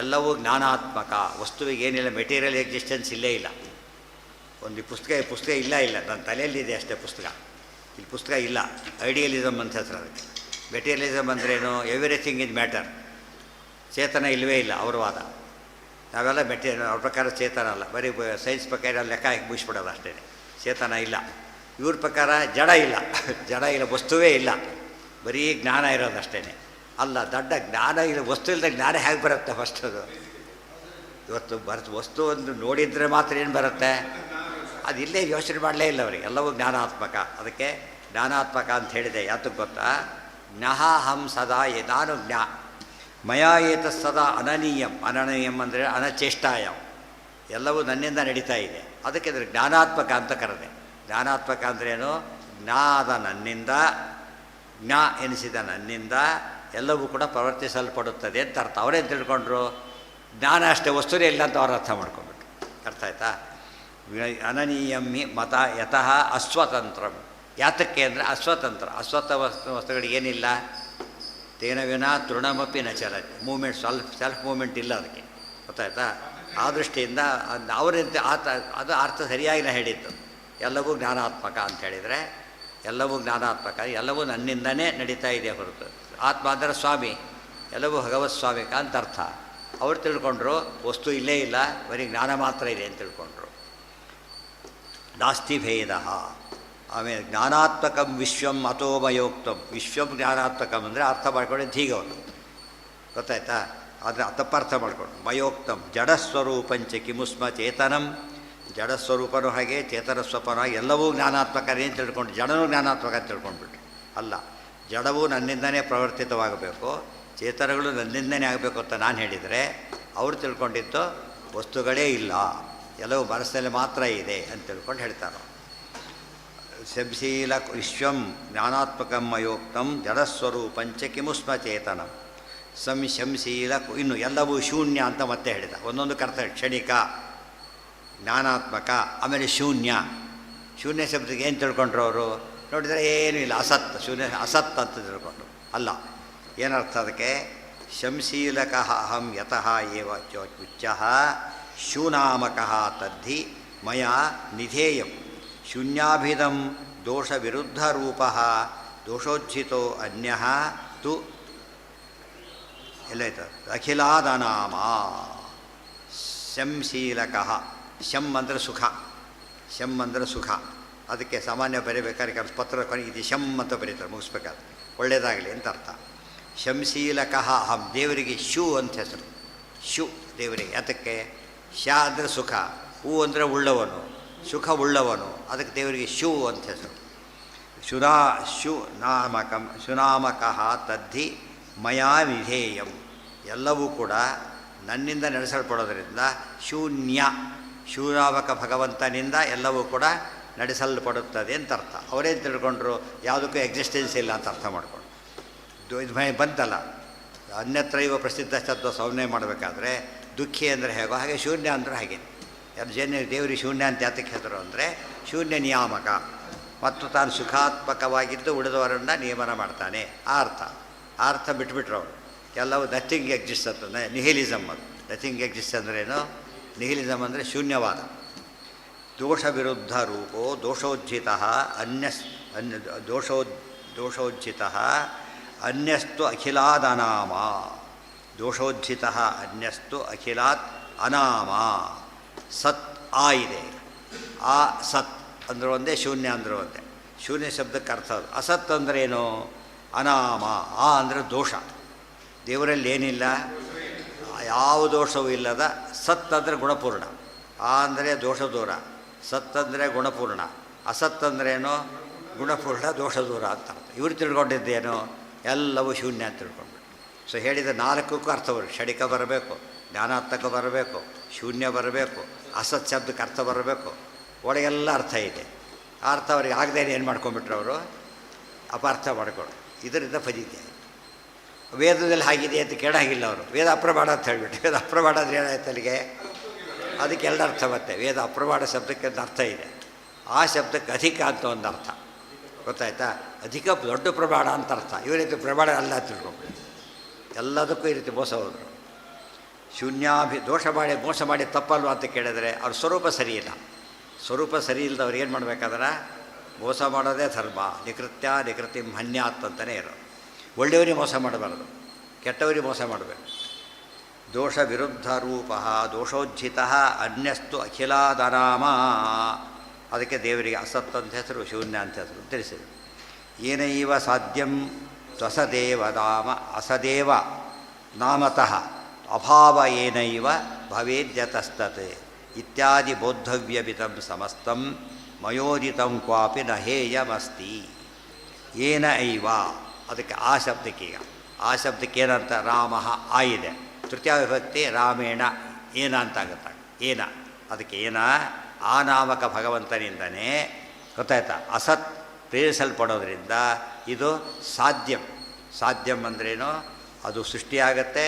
ಎಲ್ಲವೂ ಜ್ಞಾನಾತ್ಮಕ, ವಸ್ತುವಿಗೆ ಏನಿಲ್ಲ, ಮೆಟೀರಿಯಲ್ ಎಕ್ಸಿಸ್ಟೆನ್ಸ್ ಇಲ್ಲೇ ಇಲ್ಲ. ಒಂದು ಪುಸ್ತಕ ಇಲ್ಲ ನನ್ನ ತಲೆಯಲ್ಲಿದೆ ಅಷ್ಟೇ ಪುಸ್ತಕ, ಇಲ್ಲಿ ಪುಸ್ತಕ ಇಲ್ಲ. ಐಡಿಯಲಿಸಮ್ ಅಂತ ಹೆಸರು ಅದಕ್ಕೆ. ಮೆಟೀರಿಯಲಿಸಮ್ ಅಂದ್ರೇನು, ಎವ್ರಿಥಿಂಗ್ ಇಸ್ ಮ್ಯಾಟರ್, ಚೇತನ ಇಲ್ಲವೇ ಇಲ್ಲ ಅವ್ರ ವಾದ. ನಾವೆಲ್ಲ ಅವ್ರ ಪ್ರಕಾರ ಚೇತನ ಅಲ್ಲ, ಬರೀ ಸೈನ್ಸ್ ಪ್ರಕಾರ ಲೆಕ್ಕ ಹಾಕಿ ಮುಗಿಸ್ಬಿಡೋದು ಅಷ್ಟೇ, ಚೇತನ ಇಲ್ಲ. ಇವ್ರ ಪ್ರಕಾರ ಜಡ ಇಲ್ಲ, ವಸ್ತುವೇ ಇಲ್ಲ, ಬರೀ ಜ್ಞಾನ ಇರೋದು ಅಷ್ಟೇ. ಅಲ್ಲ, ದೊಡ್ಡ ಜ್ಞಾನ ಇಲ್ಲ, ವಸ್ತು ಇಲ್ಲದ ಜ್ಞಾನ ಹೇಗೆ ಬರುತ್ತೆ ಫಸ್ಟ್? ಅದು ಇವತ್ತು ವಸ್ತು ಒಂದು ನೋಡಿದರೆ ಮಾತ್ರ ಏನು ಬರುತ್ತೆ, ಅದು ಇಲ್ಲೇ ಯೋಚನೆ ಮಾಡಲೇ ಇಲ್ಲ ಅವರಿಗೆ. ಎಲ್ಲವೂ ಜ್ಞಾನಾತ್ಮಕ. ಅದಕ್ಕೆ ಜ್ಞಾನಾತ್ಮಕ ಅಂತ ಹೇಳಿದೆ. ಯಾತಕ್ಕೆ ಗೊತ್ತಾ, ಜ್ಞಾಹಂ ಸದಾ ನಾನು ಮಯಾ ಏತತ್ ಸದಾ ಅನನೀಯಂ ಅಂದರೆ ಅನಚೇಷ್ಟಾಯಂ, ಎಲ್ಲವೂ ನನ್ನಿಂದ ನಡೀತಾ ಇದೆ. ಅದಕ್ಕೆ ಅಂದರೆ ಜ್ಞಾನಾತ್ಮಕ ಅಂತ ಕರೆದೆ. ಜ್ಞಾನಾತ್ಮಕ ಅಂದ್ರೇನು, ಜ್ಞಾದ ನನ್ನಿಂದ, ಜ್ಞಾ ಎನಿಸಿದ ನನ್ನಿಂದ ಎಲ್ಲವೂ ಕೂಡ ಪ್ರವರ್ತಿಸಲ್ಪಡುತ್ತದೆ ಅಂತ ಅರ್ಥ. ಅವರೇನು ತಿಳ್ಕೊಂಡ್ರು, ಜ್ಞಾನ ಅಷ್ಟೇ, ವಸ್ತುನೇ ಇಲ್ಲ ಅಂತ ಅವ್ರು ಅರ್ಥ ಮಾಡ್ಕೊಂಡ್ಬಿಟ್ರು. ಅರ್ಥ ಆಯ್ತಾ? ಅನನೀಯಂ ಹಿ ಮತ ಯತಃ ಅಸ್ವತಂತ್ರಂ. ಯಾತಕ್ಕೆ ಅಂದರೆ ಅಸ್ವತಂತ್ರ, ವಸ್ತುಗಳಿಗೇನಿಲ್ಲ, ತೇನ ವಿನಾ ತೃಣಮಪಿ ನ ಚಲತಿ, ಮೂಮೆಂಟ್, ಸೆಲ್ಫ್ ಮೂಮೆಂಟ್ ಇಲ್ಲ ಅದಕ್ಕೆ. ಗೊತ್ತಾಯ್ತಾ? ಆ ದೃಷ್ಟಿಯಿಂದ ಅವರಂತೆ ಅದು ಅರ್ಥ ಸರಿಯಾಗಿ ಹೇಳಿದ್ದು. ಎಲ್ಲವೂ ಜ್ಞಾನಾತ್ಮಕ ಅಂತ ಹೇಳಿದರೆ, ಎಲ್ಲವೂ ಜ್ಞಾನಾತ್ಮಕ, ಎಲ್ಲವೂ ನನ್ನಿಂದನೇ ನಡೀತಾ ಇದೆ ಹೊರತು. ಆತ್ಮ ಅಂದರೆ ಸ್ವಾಮಿ, ಎಲ್ಲವೂ ಭಗವತ್ ಸ್ವಾಮಿಕ ಅಂತ ಅರ್ಥ. ಅವ್ರು ತಿಳ್ಕೊಂಡ್ರು ವಸ್ತು ಇಲ್ಲೇ ಇಲ್ಲ, ಬರೀ ಜ್ಞಾನ ಮಾತ್ರ ಇದೆ ಅಂತ ತಿಳ್ಕೊಂಡ್ರು. ನಾಸ್ತಿ ಭೇದ. ಆಮೇಲೆ ಜ್ಞಾನಾತ್ಮಕಂ ವಿಶ್ವಂ ಅಥೋಮಯೋಕ್ತಂ. ವಿಶ್ವಂ ಜ್ಞಾನಾತ್ಮಕಂ ಅಂದರೆ ಅರ್ಥ ಮಾಡ್ಕೊಂಡಿದ್ದು ಹೀಗೆ ಅವನು. ಗೊತ್ತಾಯ್ತಾ? ಆದರೆ ತಪ್ಪರ್ಥ ಮಾಡ್ಕೊಂಡು ಮಯೋಕ್ತಂ ಜಡಸ್ವರೂಪಂಚ ಕಿಮುಸ್ಮ ಚೇತನಂ. ಜಡಸ್ವರೂಪನೂ ಹಾಗೆ, ಚೇತನ ಸ್ವಪನೂ ಹಾಗೆ, ಎಲ್ಲವೂ ಜ್ಞಾನಾತ್ಮಕನೇ ಅಂತ ತಿಳ್ಕೊಂಡು, ಜಡನೂ ಜ್ಞಾನಾತ್ಮಕ ಅಂತ ತಿಳ್ಕೊಂಡ್ಬಿಟ್ರು. ಅಲ್ಲ, ಜಡವು ನನ್ನಿಂದನೇ ಪ್ರವರ್ತಿತವಾಗಬೇಕು, ಚೇತನಗಳು ನನ್ನಿಂದನೇ ಆಗಬೇಕು ಅಂತ ನಾನು ಹೇಳಿದರೆ, ಅವರು ತಿಳ್ಕೊಂಡಿದ್ದು ವಸ್ತುಗಳೇ ಇಲ್ಲ, ಎಲ್ಲವೂ ಮನಸ್ಸಿನಲ್ಲಿ ಮಾತ್ರ ಇದೆ ಅಂತ ತಿಳ್ಕೊಂಡು ಹೇಳ್ತಾರೆ. ಶಂಶೀಲ ವಿಶ್ವಂ ಜ್ಞಾನಾತ್ಮಕಂ ಮಯೋಕ್ತಂ ಜಡಸ್ವರೂಪಂಚ ಕಿಮುಸ್ಮ ಚೇತನಂ ಸಂಶಂಶೀಲ. ಇನ್ನು ಎಲ್ಲವೂ ಶೂನ್ಯ ಅಂತ ಮತ್ತೆ ಹೇಳಿದ. ಒಂದೊಂದು ಕರ್ತ, ಕ್ಷಣಿಕ, ಜ್ಞಾನಾತ್ಮಕ, ಆಮೇಲೆ ಶೂನ್ಯ. ಶೂನ್ಯ ಶಬ್ದಕ್ಕೆ ಏನು ತಿಳ್ಕೊಂಡ್ರು ಅವರು? ನೋಡಿದರೆ ಏನೂ ಇಲ್ಲ, ಅಸತ್, ಶೂನ್ಯ ಅಸತ್ ಅಂತ ತಿಳ್ಕೊಂಡ್ರು. ಅಲ್ಲ, ಏನರ್ಥ ಅದಕ್ಕೆ? ಶಂಶೀಲಕಃ ಅಹಂ ಯತಃ ಏವ ಉಚ್ಚಃ ಶೂನಾಮಕಃ ತದ್ಧಿ ಮಯಾ ನಿಧೇಯಂ ಶೂನ್ಯಾಭಿಧಂ ದೋಷವಿರುದ್ಧರೂಪಃ ದೋಷೋಜ್ಜಿತೋ ಅನ್ಯಃ ತು ಎಲ್ಲೈತ ಅಖಿಲಾದನಾಮ. ಶಂಶೀಲಕಃ, ಶಂ ಅಂದರೆ ಸುಖ, ಶಂ ಅಂದರೆ ಸುಖ. ಅದಕ್ಕೆ ಸಾಮಾನ್ಯ ಬರೀಬೇಕಾದ್ರೆ ಕೆಲಸ ಪತ್ರ ಕೊನೆಗೆ ಇದು ಶಂ ಅಂತ ಬರೀತಾರೆ, ಮುಗಿಸ್ಬೇಕಾದ್ರೆ ಒಳ್ಳೆಯದಾಗಲಿ ಅಂತ ಅರ್ಥ. ಶಂಶೀಲಕಃ ಅಹಂ, ದೇವರಿಗೆ ಶೂ ಅಂತ ಹೆಸರು. ಶೂ ದೇವರಿಗೆ. ಅದಕ್ಕೆ ಶ ಅಂದರೆ ಸುಖ, ಹೂ ಅಂದರೆ ಉಳ್ಳವನು, ಸುಖ ಉಳ್ಳವನು. ಅದಕ್ಕೆ ದೇವರಿಗೆ ಶೂ ಅಂತ ಹೆಸರು. ಶುನಾಮಕಃ ತದ್ಧಿ ಮಯಾ ವಿಧೇಯಂ. ಎಲ್ಲವೂ ಕೂಡ ನನ್ನಿಂದ ನಡೆಸಲ್ಪಡೋದರಿಂದ ಶೂನ್ಯ, ಶೂನಾಮಕ ಭಗವಂತನಿಂದ ಎಲ್ಲವೂ ಕೂಡ ನಡೆಸಲ್ಪಡುತ್ತದೆ ಅಂತ ಅರ್ಥ. ಅವರೇನು ತಿಳ್ಕೊಂಡ್ರು, ಯಾವುದಕ್ಕೂ ಎಕ್ಸಿಸ್ಟೆನ್ಸ್ ಇಲ್ಲ ಅಂತ ಅರ್ಥ ಮಾಡಿಕೊಂಡು. ಇದು ಬಂತಲ್ಲ, ಅನ್ಯತ್ರ ಇವ ಪ್ರಸಿದ್ಧ ಶಬ್ದ ಸಂಜ್ಞೆ ಮಾಡಬೇಕಾದ್ರೆ ದುಃಖಿ ಅಂದರೆ ಹೇಗೋ ಹಾಗೆ ಶೂನ್ಯ ಅಂದರೆ ಹಾಗೆ. ದೇವರಿಗೆ ಶೂನ್ಯ ಅಂತ ಯಾತಕ್ಕೆ ಹೆಸರು ಅಂದರೆ, ಶೂನ್ಯ ನಿಯಾಮಕ ಮತ್ತು ತಾನು ಸುಖಾತ್ಮಕವಾಗಿದ್ದು ಉಳಿದವರನ್ನು ನಿಯಮನ ಮಾಡ್ತಾನೆ, ಆ ಅರ್ಥ. ಆ ಅರ್ಥ ಬಿಟ್ಬಿಟ್ರು ಅವರು. ಎಲ್ಲವೂ ನಥಿಂಗ್ ಎಕ್ಸಿಸ್ಟ್ ಅಂತಂದರೆ ನಿಹಿಲಿಸಮ್. ಅದು ನಥಿಂಗ್ ಎಕ್ಸಿಸ್ಟ್ ಅಂದ್ರೇನು? ನಿಹಿಲಿಸಮ್ ಅಂದರೆ ಶೂನ್ಯವಾದ. ದೋಷ ವಿರುದ್ಧ ರೂಪೋ ದೋಷೋಜ್ಜಿತ ದೋಷೋಜ್ಜಿತ ಅನ್ಯಸ್ತು ಅಖಿಲಾದ್ ಅನಾಮ. ದೋಷೋಜ್ಜಿತ ಅನ್ಯಸ್ತು ಅಖಿಲಾತ್ ಅನಾಮ. ಸತ್ ಆ ಇದೆ, ಆ ಸತ್ ಅಂದ್ರೆ ಒಂದೇ, ಶೂನ್ಯ ಅಂದರೆ ಒಂದೇ. ಶೂನ್ಯ ಶಬ್ದಕ್ಕೆ ಅರ್ಥ ಅದು. ಅಸತ್ ಅಂದ್ರೇನು? ಅನಾಮ. ಆ ಅಂದರೆ ದೋಷ. ದೇವರಲ್ಲಿ ಏನಿಲ್ಲ, ಯಾವ ದೋಷವೂ ಇಲ್ಲದ ಸತ್ ಅಂದರೆ ಗುಣಪೂರ್ಣ. ಆ ಅಂದರೆ ದೋಷ ದೂರ, ಸತ್ ಅಂದರೆ ಗುಣಪೂರ್ಣ. ಅಸತ್ ಅಂದ್ರೇನು? ಗುಣಪೂರ್ಣ, ದೋಷ ದೂರ ಅಂತ ಅರ್ಥ. ಇವರು ತಿಳ್ಕೊಂಡಿದ್ದೇನು? ಎಲ್ಲವೂ ಶೂನ್ಯ ಅಂತ ತಿಳ್ಕೊಂಡ್ಬಿಟ್ಟು. ಸೊ ಹೇಳಿದ ನಾಲ್ಕಕ್ಕೂ ಅರ್ಥ ಬರಬೇಕು. ಷಡಿಕ ಬರಬೇಕು, ಜ್ಞಾನಾತ್ಮಕ ಬರಬೇಕು, ಶೂನ್ಯ ಬರಬೇಕು, ಅಸತ್ ಶಬ್ದಕ್ಕೆ ಅರ್ಥ ಬರಬೇಕು, ಒಳಗೆಲ್ಲ ಅರ್ಥ ಇದೆ. ಆ ಅರ್ಥ ಅವ್ರಿಗೆ ಆಗದೇನೆ ಏನು ಮಾಡ್ಕೊಂಡ್ಬಿಟ್ರು ಅವರು, ಅಪಾರ್ಥ ಮಾಡ್ಕೊಂಡು. ಇದರಿಂದ ಫಜಿತಿ ಆಯಿತು. ವೇದದಲ್ಲಿ ಹಾಗಿದೆ ಅಂತ ಕೇಳಾಗಿಲ್ಲ ಅವರು. ವೇದ ಅಪ್ರಮಾಣ ಅಂತ ಹೇಳಿಬಿಟ್ಟು, ವೇದ ಅಪ್ರಮಾಣ ಅಂದರೆ ಏನಾಯ್ತು ಅಲ್ಲಿಗೆ, ಅದಕ್ಕೆ ಎಲ್ಲ ಅರ್ಥ ಮತ್ತೆ. ವೇದ ಅಪ್ರಮಾಣ ಶಬ್ದಕ್ಕೆ ಒಂದು ಅರ್ಥ ಇದೆ, ಆ ಶಬ್ದಕ್ಕೆ ಅಧಿಕ ಅಂತ ಒಂದು ಅರ್ಥ, ಗೊತ್ತಾಯ್ತಾ? ಅಧಿಕ ದೊಡ್ಡ ಪ್ರಮಾಣ ಅಂತ ಅರ್ಥ. ಈ ರೀತಿ ಪ್ರಮಾಣ ಅಲ್ಲ ತಿಳ್ಕೊಂಡು ಎಲ್ಲದಕ್ಕೂ ಈ ರೀತಿ ಮೋಸ ಹೋದರು. ದೋಷ ಮಾಡಿ ಮೋಸ ಮಾಡಿ ತಪ್ಪಲ್ವ ಅಂತ ಕೇಳಿದರೆ ಅವ್ರ ಸ್ವರೂಪ ಸರಿಯಿಲ್ಲ. ಸ್ವರೂಪ ಸರಿ ಇಲ್ಲದವ್ರು ಏನು ಮಾಡಬೇಕಾದ್ರೆ ಮೋಸ ಮಾಡೋದೇ ಧರ್ಮ. ನಿಕೃತ್ಯ ನಿಕೃತಿ ಹನ್ಯಾತ್ ಅಂತಲೇ ಇರೋದು. ಒಳ್ಳೆಯವರಿಗೆ ಮೋಸ ಮಾಡಬಾರದು, ಕೆಟ್ಟವರಿಗೆ ಮೋಸ ಮಾಡಬೇಕು. ದೋಷ ವಿರುದ್ಧ ರೂಪ ದೋಷೋಜ್ಜಿತ ಅನ್ಯಸ್ತು ಅಖಿಲಾದನಾಮ. ಅದಕ್ಕೆ ದೇವರಿಗೆ ಅಸತ್ ಅಂತ ಹೆಸರು, ಶೂನ್ಯ ಅಂತ ಹೆಸರು ತಿಳಿಸಿದರು. ಏನೈವ ಸಾಧ್ಯಂ ತ್ವಸದೇವದಾಮ ಅಸದೇವ ನಾಮತಃ ಅಭಾವ ಏನೈವ ಭವೇದ್ಯತಸ್ತತೆ ಇತ್ಯಾದಿ ಬೋದ್ಧವ್ಯವಿದಂ ಸಮಸ್ತಂ ಮಯೋದಿತಂ ಕ್ವಾಪಿ ನ ಹೇಯಮಸ್ತಿ. ಏನ ಐವ, ಅದಕ್ಕೆ ಆ ಶಬ್ದಕ್ಕೀಗ, ಆ ಶಬ್ದಕ್ಕೆ ಏನಂತ, ರಾಮ ಆ ಇದೆ, ತೃತೀಯ ವಿಭಕ್ತಿ ರಾಮೇಣ ಏನ ಅಂತಾಗುತ್ತೆ. ಏನ ಅದಕ್ಕೆ ಏನ ಆ ನಾಮಕ ಭಗವಂತನಿಂದನೇ, ಗೊತ್ತಾಯ್ತಾ? ಅಸತ್ ಪ್ರೇರಿಸಲ್ಪಡೋದ್ರಿಂದ ಇದು ಸಾಧ್ಯಂ. ಸಾಧ್ಯಂ ಅಂದ್ರೇನು, ಅದು ಸೃಷ್ಟಿಯಾಗತ್ತೆ,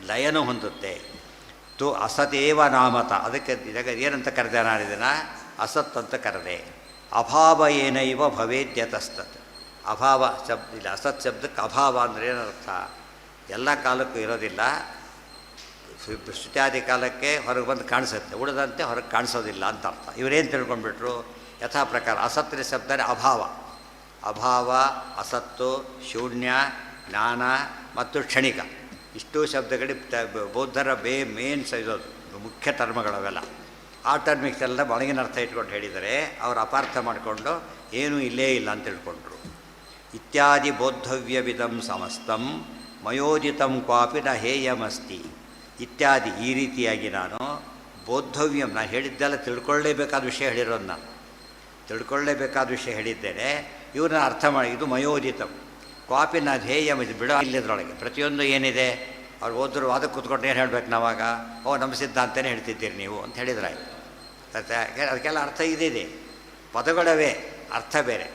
ಲಯನೂ ಹೊಂದುತ್ತೆ. ತು ಅಸತೇವ ನಾಮತ, ಅದಕ್ಕೆ ಏನಂತ ಕರೆದೆ ನಾನು ಇದನ್ನು, ಅಸತ್ ಅಂತ ಕರೆದೆ. ಅಭಾವ ಏನೈವ ಭವೇದ್ಯತಸ್ತತ್. ಅಭಾವ ಶಬ್ದ ಇಲ್ಲ, ಅಸತ್ ಶಬ್ದಕ್ಕೆ ಅಭಾವ ಅಂದರೆ ಏನರ್ಥ, ಎಲ್ಲ ಕಾಲಕ್ಕೂ ಇರೋದಿಲ್ಲ, ಸೃಷ್ಟಿಯಾದಿ ಕಾಲಕ್ಕೆ ಹೊರಗೆ ಬಂದು ಕಾಣಿಸುತ್ತೆ, ಉಳಿದಂತೆ ಹೊರಗೆ ಕಾಣಿಸೋದಿಲ್ಲ ಅಂತ ಅರ್ಥ. ಇವರೇನು ತಿಳ್ಕೊಂಡ್ಬಿಟ್ರು, ಯಥಾ ಪ್ರಕಾರ ಅಸತ್ತಿನ ಶಬ್ದನೇ ಅಭಾವ. ಅಭಾವ, ಅಸತ್ತು, ಶೂನ್ಯ, ಜ್ಞಾನ ಮತ್ತು ಕ್ಷಣಿಕ, ಇಷ್ಟೂ ಶಬ್ದಗಳಿಗೆ ಬೌದ್ಧರ ಮೇನ್ ಇರೋದು ಮುಖ್ಯ ಟರ್ಮಗಳವೆಲ್ಲ. ಆ ಟರ್ಮಿಕ್ಸ್ ಎಲ್ಲ ಒಳಗಿನ ಅರ್ಥ ಇಟ್ಕೊಂಡು ಹೇಳಿದರೆ ಅವರು ಅಪಾರ್ಥ ಮಾಡಿಕೊಂಡು ಏನೂ ಇಲ್ಲೇ ಇಲ್ಲ ಅಂತ ತಿಳ್ಕೊಂಡ್ರು. ಇತ್ಯಾದಿ ಬೋದ್ಧವ್ಯವಿದಂ ಸಮಸ್ತಂ ಮಯೋಜಿತಂ ಕ್ವಾಪಿ ನ ಹೇಯಮಸ್ತಿ. ಇತ್ಯಾದಿ ಈ ರೀತಿಯಾಗಿ ನಾನು ಬೋದ್ಧವ್ಯಂ, ನಾನು ಹೇಳಿದ್ದೆಲ್ಲ ತಿಳ್ಕೊಳ್ಳೇಬೇಕಾದ ವಿಷಯ ಹೇಳಿರೋದು, ನಾನು ತಿಳ್ಕೊಳ್ಳೇಬೇಕಾದ ವಿಷಯ ಹೇಳಿದ್ದೇನೆ. ಇವ್ರನ್ನ ಅರ್ಥ ಮಾಡಿ, ಇದು ಮಯೋಜಿತಂ ಕ್ವಾಪಿ ನ ಧ್ಯೇಯಂ, ಇದು ಬಿಡೋ ಇಲ್ಲದ್ರೊಳಗೆ ಪ್ರತಿಯೊಂದು ಏನಿದೆ. ಅವ್ರು ಓದ್ರು ಅದಕ್ಕೆ ಕೂತ್ಕೊಂಡು ಏನು ಹೇಳಬೇಕು ನಾವಾಗ, ಓ ನಮ್ಮ ಸಿದ್ಧಾಂತನೇ ಹೇಳ್ತಿದ್ದೀರಿ ನೀವು ಅಂತ ಹೇಳಿದ್ರಾಯ್ತು. ಅದಕ್ಕೆಲ್ಲ ಅರ್ಥ ಇದಿದೆ, ಪದಗಳವೇ, ಅರ್ಥ ಬೇರೆ.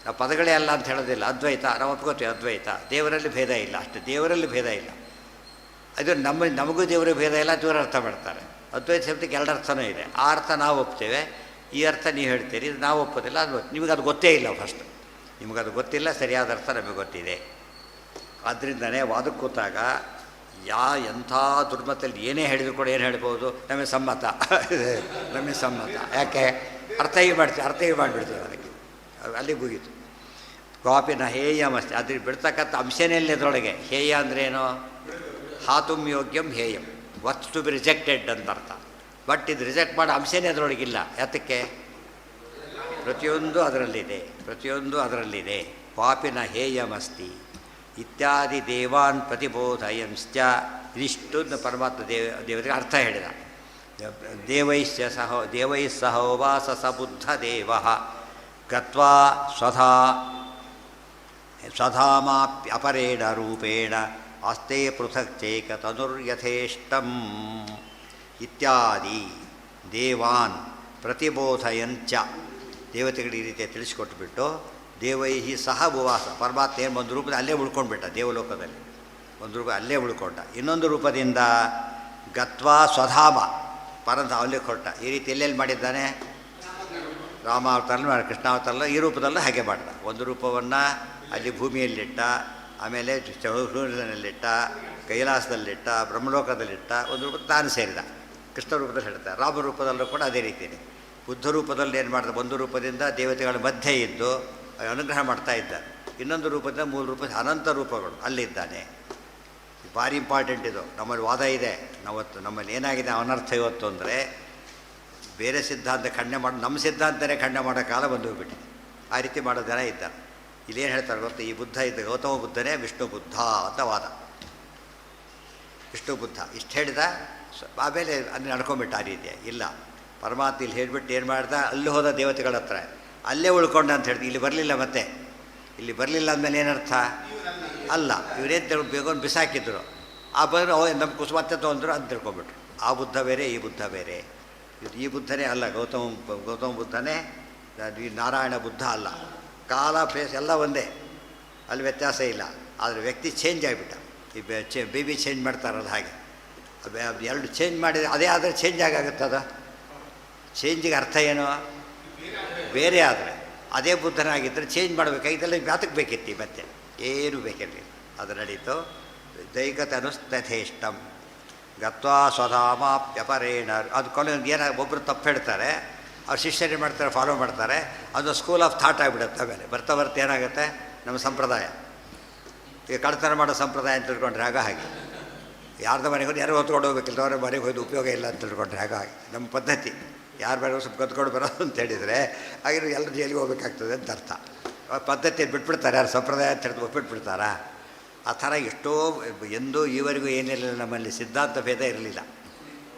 ನಾವು ಪದಗಳೇ ಅಲ್ಲ ಅಂತ ಹೇಳೋದಿಲ್ಲ. ಅದ್ವೈತ ನಾವು ಒಪ್ಕೋತೀವಿ, ಅದ್ವೈತ, ದೇವರಲ್ಲಿ ಭೇದ ಇಲ್ಲ, ಅಷ್ಟೇ, ದೇವರಲ್ಲಿ ಭೇದ ಇಲ್ಲ. ಅದು ನಮಗೂ ದೇವರಿಗೆ ಭೇದ ಇಲ್ಲ, ದೇವರು ಅರ್ಥ ಮಾಡ್ತಾರೆ. ಅದ್ವೈತ ಶಬ್ದಕ್ಕೆ ಎರಡು ಅರ್ಥನೂ ಇದೆ. ಆ ಅರ್ಥ ನಾವು ಒಪ್ತೇವೆ, ಈ ಅರ್ಥ ನೀವು ಹೇಳ್ತೀರಿ, ಇದು ನಾವು ಒಪ್ಪೋದಿಲ್ಲ. ಅದು ನಿಮಗದು ಗೊತ್ತೇ ಇಲ್ಲ, ಫಸ್ಟ್ ನಿಮಗದು ಗೊತ್ತಿಲ್ಲ, ಸರಿಯಾದ ಅರ್ಥ ನಮಗೆ ಗೊತ್ತಿದೆ. ಆದ್ದರಿಂದನೇ ವಾದಕ್ಕೆ ಕೂತಾಗ ಎಂಥ ದುರ್ಮತಲ್ಲಿ ಏನೇ ಹೇಳಿದ್ರು ಕೂಡ ಏನು ಹೇಳ್ಬೋದು, ನಮಗೆ ಸಮ್ಮತ, ನಮಗೆ ಸಮ್ಮತ. ಯಾಕೆ ಅರ್ಥ ಹೀಗೆ ಮಾಡ್ತೀವಿ, ಅರ್ಥ ಹೀಗೆ ಮಾಡಿಬಿಡ್ತೀವಿ, ಅದಕ್ಕೆ ಅಲ್ಲಿ ಮುಗೀತು. ಕ್ವಾಪಿನ ಹೇಯಮಸ್ತಿ, ಅದ್ರ ಬಿಡ್ತಕ್ಕಂಥ ಅಂಶನೇ ಅದರೊಳಗೆ. ಹೇಯ ಅಂದ್ರೇನು, ಹಾತುಂ ಯೋಗ್ಯಂ ಹೇಯಂ, ವಾಟ್ಸ್ ಟು ಬಿ ರಿಜೆಕ್ಟೆಡ್ ಅಂತ ಅರ್ಥ. ಬಟ್ ಇದು ರಿಜೆಕ್ಟ್ ಮಾಡೋ ಅಂಶನೇ ಅದರೊಳಗಿಲ್ಲ. ಯಾತಕ್ಕೆ, ಪ್ರತಿಯೊಂದು ಅದರಲ್ಲಿದೆ, ಪ್ರತಿಯೊಂದು ಅದರಲ್ಲಿದೆ. ಕ್ವಾಪಿನ ಹೇಯಮಸ್ತಿ ಇತ್ಯಾದಿ ದೇವಾನ್ ಪ್ರತಿಬೋಧಯಂಶ್ಚ. ಇದಿಷ್ಟು ಪರಮಾತ್ಮ ದೇವರಿಗೆ ಅರ್ಥ ಹೇಳಿದ. ದೇವೈ ಸಹೋವಾಸ ಸಬುದ್ಧ ದೇವ ಗತ್ವಾ ಸ್ವಧಾಮಾಪ್ಯಪರೇಣ ರೂಪೇಣ ಆಸ್ತೆ ಪೃಥಕ್ ಚೇಕ ತನುರ್ಯಥೇಷ್ಟಂ. ಇತ್ಯಾದಿ ದೇವಾನ್ ಪ್ರತಿಬೋಧಯಂಚ, ದೇವತೆಗಳಿಗೆ ಈ ರೀತಿಯ ತಿಳಿಸ್ಕೊಟ್ಬಿಟ್ಟು, ದೇವೈಹಿ ಸಹ ಭುವಾಸ, ಪರಮಾತ್ಮ ಏನು ಒಂದು ರೂಪದಲ್ಲಿ ಅಲ್ಲೇ ಉಳ್ಕೊಂಡ್ಬಿಟ್ಟ, ದೇವಲೋಕದಲ್ಲಿ ಒಂದು ರೂಪ ಅಲ್ಲೇ ಉಳ್ಕೊಂಡ. ಇನ್ನೊಂದು ರೂಪದಿಂದ ಗತ್ವಾ ಸ್ವಧಾಮ, ಪರಂತ ಅಲ್ಲಿ ಕೊಟ್ಟ. ಈ ರೀತಿ ಎಲ್ಲೆಲ್ಲಿ ಮಾಡಿದ್ದಾನೆ, ರಾಮಾವತಾರಲ್ಲೂ ಕೃಷ್ಣಾವತಾರಲ್ಲೂ ಈ ರೂಪದಲ್ಲೂ ಹಾಗೆ ಮಾಡ್ದ. ಒಂದು ರೂಪವನ್ನು ಅಲ್ಲಿ ಭೂಮಿಯಲ್ಲಿಟ್ಟ, ಆಮೇಲೆ ಚೌನಲ್ಲಿಟ್ಟ, ಕೈಲಾಸದಲ್ಲಿಟ್ಟ, ಬ್ರಹ್ಮಲೋಕದಲ್ಲಿಟ್ಟ, ಒಂದು ರೂಪ ತಾನು ಸೇರಿದ. ಕೃಷ್ಣ ರೂಪದಲ್ಲಿ ಹೇಳ್ತಾರೆ. ರಾಮ ರೂಪದಲ್ಲೂ ಕೂಡ ಅದೇ ರೀತಿಯೇ. ಬುದ್ಧ ರೂಪದಲ್ಲಿ ಏನು ಮಾಡಿದ, ಒಂದು ರೂಪದಿಂದ ದೇವತೆಗಳ ಮಧ್ಯೆ ಇದ್ದು ಅನುಗ್ರಹ ಮಾಡ್ತಾ ಇದ್ದಾರೆ. ಇನ್ನೊಂದು ರೂಪದಿಂದ ಮೂಲ ರೂಪ, ಅನಂತ ರೂಪಗಳು ಅಲ್ಲಿದ್ದಾನೆ. ಭಾರಿ ಇಂಪಾರ್ಟೆಂಟ್ ಇದು. ನಮ್ಮಲ್ಲಿ ವಾದ ಇದೆ, ನಮ್ಮಲ್ಲಿ ಏನಾಗಿದೆ ಅನರ್ಥ ಇವತ್ತು ಅಂದರೆ, ಬೇರೆ ಸಿದ್ಧಾಂತ ಖಂಡನೆ ಮಾಡಿ ನಮ್ಮ ಸಿದ್ಧಾಂತನೇ ಖಂಡನೆ ಮಾಡೋ ಕಾಲ ಬಂದು ಹೋಗ್ಬಿಟ್ಟಿದೆ. ಆ ರೀತಿ ಮಾಡೋ ಜನ ಇದ್ದಾರೆ. ಇಲ್ಲೇನು ಹೇಳ್ತಾರೆ ಗೊತ್ತು, ಈ ಬುದ್ಧ ಇದ್ದ ಗೌತಮ ಬುದ್ಧನೇ ವಿಷ್ಣು ಬುದ್ಧ ಅಂತ ವಾದ. ವಿಷ್ಣು ಬುದ್ಧ ಇಷ್ಟು ಹೇಳಿದ, ಆಮೇಲೆ ಅಲ್ಲಿ ನಡ್ಕೊಂಬಿಟ್ಟ. ಆ ರೀತಿಯ ಇಲ್ಲ, ಪರಮಾತ್ಮ ಇಲ್ಲಿ ಹೇಳಿಬಿಟ್ಟು ಏನು ಮಾಡ್ದ, ಅಲ್ಲಿ ಹೋದ ದೇವತೆಗಳ ಹತ್ರ ಅಲ್ಲೇ ಉಳ್ಕೊಂಡ ಅಂತ ಹೇಳ್ತೀವಿ. ಇಲ್ಲಿ ಬರಲಿಲ್ಲ, ಮತ್ತೆ ಇಲ್ಲಿ ಬರಲಿಲ್ಲ ಅಂದಮೇಲೆ ಏನರ್ಥ ಅಲ್ಲ, ಇವರೇನು ಬೇಗ ಬಿಸಾಕಿದ್ರು. ಆ ಬಂದರು ನಮ್ಮ ಕುಸುಮತ್ತೆ ತೊಗೊಂಡ್ರು ಅಂತ ತಿಳ್ಕೊಂಬಿಟ್ರು. ಆ ಬುದ್ಧ ಬೇರೆ ಈ ಬುದ್ಧ ಬೇರೆ. ಇದು ಈ ಬುದ್ಧನೇ ಅಲ್ಲ, ಗೌತಮ ಬುದ್ಧನೇ, ಈ ನಾರಾಯಣ ಬುದ್ಧ ಅಲ್ಲ. ಕಾಲ ಪ್ಲೇಸ್ ಎಲ್ಲ ಒಂದೇ, ಅಲ್ಲಿ ವ್ಯತ್ಯಾಸ ಇಲ್ಲ. ಆದರೆ ವ್ಯಕ್ತಿ ಚೇಂಜ್ ಆಗಿಬಿಟ್ಟ. ಈ ಬೇಬಿ ಚೇಂಜ್ ಮಾಡ್ತಾರಲ್ಲ ಹಾಗೆ, ಎರಡು ಚೇಂಜ್ ಮಾಡಿದರೆ ಅದೇ ಆದರೆ ಚೇಂಜ್ ಆಗುತ್ತದ. ಚೇಂಜಿಗೆ ಅರ್ಥ ಏನು? ಬೇರೆ ಆದರೆ ಅದೇ ಬುದ್ಧನಾಗಿದ್ದರೆ ಚೇಂಜ್ ಮಾಡಬೇಕಾಗಿದ್ದೆಲ್ಲ ವ್ಯಾತಕ್ಕೆ ಬೇಕಿತ್ತು, ಮತ್ತೆ ಏನೂ ಬೇಕಿರಲಿಲ್ಲ. ಅದು ನಡೀತು. ದೈಗತನುಸ್ತಥೇಷ್ಟಂ ಗತ್ವಾ ಸ್ವಧಾಮಾಪ್ಯಪರೇಣ. ಅದು ಕೊನೆಗೆ ಒಬ್ಬರು ತಪ್ಪು ಹೇಳ್ತಾರೆ, ಅವ್ರು ಶಿಷ್ಯರು ಮಾಡ್ತಾರೆ, ಫಾಲೋ ಮಾಡ್ತಾರೆ, ಅದು ಸ್ಕೂಲ್ ಆಫ್ ಥಾಟ್ ಆಗಿಬಿಡುತ್ತೆ. ಆಮೇಲೆ ಬರ್ತಾ ಬರ್ತಾ ಏನಾಗುತ್ತೆ, ನಮ್ಮ ಸಂಪ್ರದಾಯ ಈಗ ಕಳ್ತನ ಮಾಡೋ ಸಂಪ್ರದಾಯ ಅಂತ ತಿಳ್ಕೊಂಡ್ರೆ ಆಗ ಹಾಗೆ. ಯಾರ್ದು ಮನೆಗೆ ಹೋಗಿ ಯಾರು ಹೊತ್ಕೊಂಡು ಹೋಗ್ಬೇಕಿಲ್ಲ, ಅವ್ರ ಮನೆಗೆ ಹೋಗಿ ಉಪಯೋಗ ಇಲ್ಲ ಅಂತ ತಿಳ್ಕೊಂಡ್ರೆ ಆಗ ಹಾಗೆ ನಮ್ಮ ಪದ್ಧತಿ. ಯಾರು ಬೇರೆ ಸ್ವಲ್ಪ ಕತ್ಕೊಂಡು ಬರೋದು ಅಂತ ಹೇಳಿದರೆ ಆಗಿರೋ ಎಲ್ಲರೂ ಜೈಲಿಗೆ ಹೋಗ್ಬೇಕಾಗ್ತದೆ ಅಂತ ಅರ್ಥ. ಪದ್ಧತಿಯನ್ನು ಬಿಟ್ಬಿಡ್ತಾರೆ, ಯಾರು ಸಂಪ್ರದಾಯ ಅಂತ ಹೇಳಿದ್ರೆ ಒಪ್ಪಿಟ್ಬಿಡ್ತಾರಾ? ಆ ಥರ ಎಷ್ಟೋ ಎಂದೂ ಈವರೆಗೂ ಏನಿರಲಿಲ್ಲ ನಮ್ಮಲ್ಲಿ, ಸಿದ್ಧಾಂತ ಭೇದ ಇರಲಿಲ್ಲ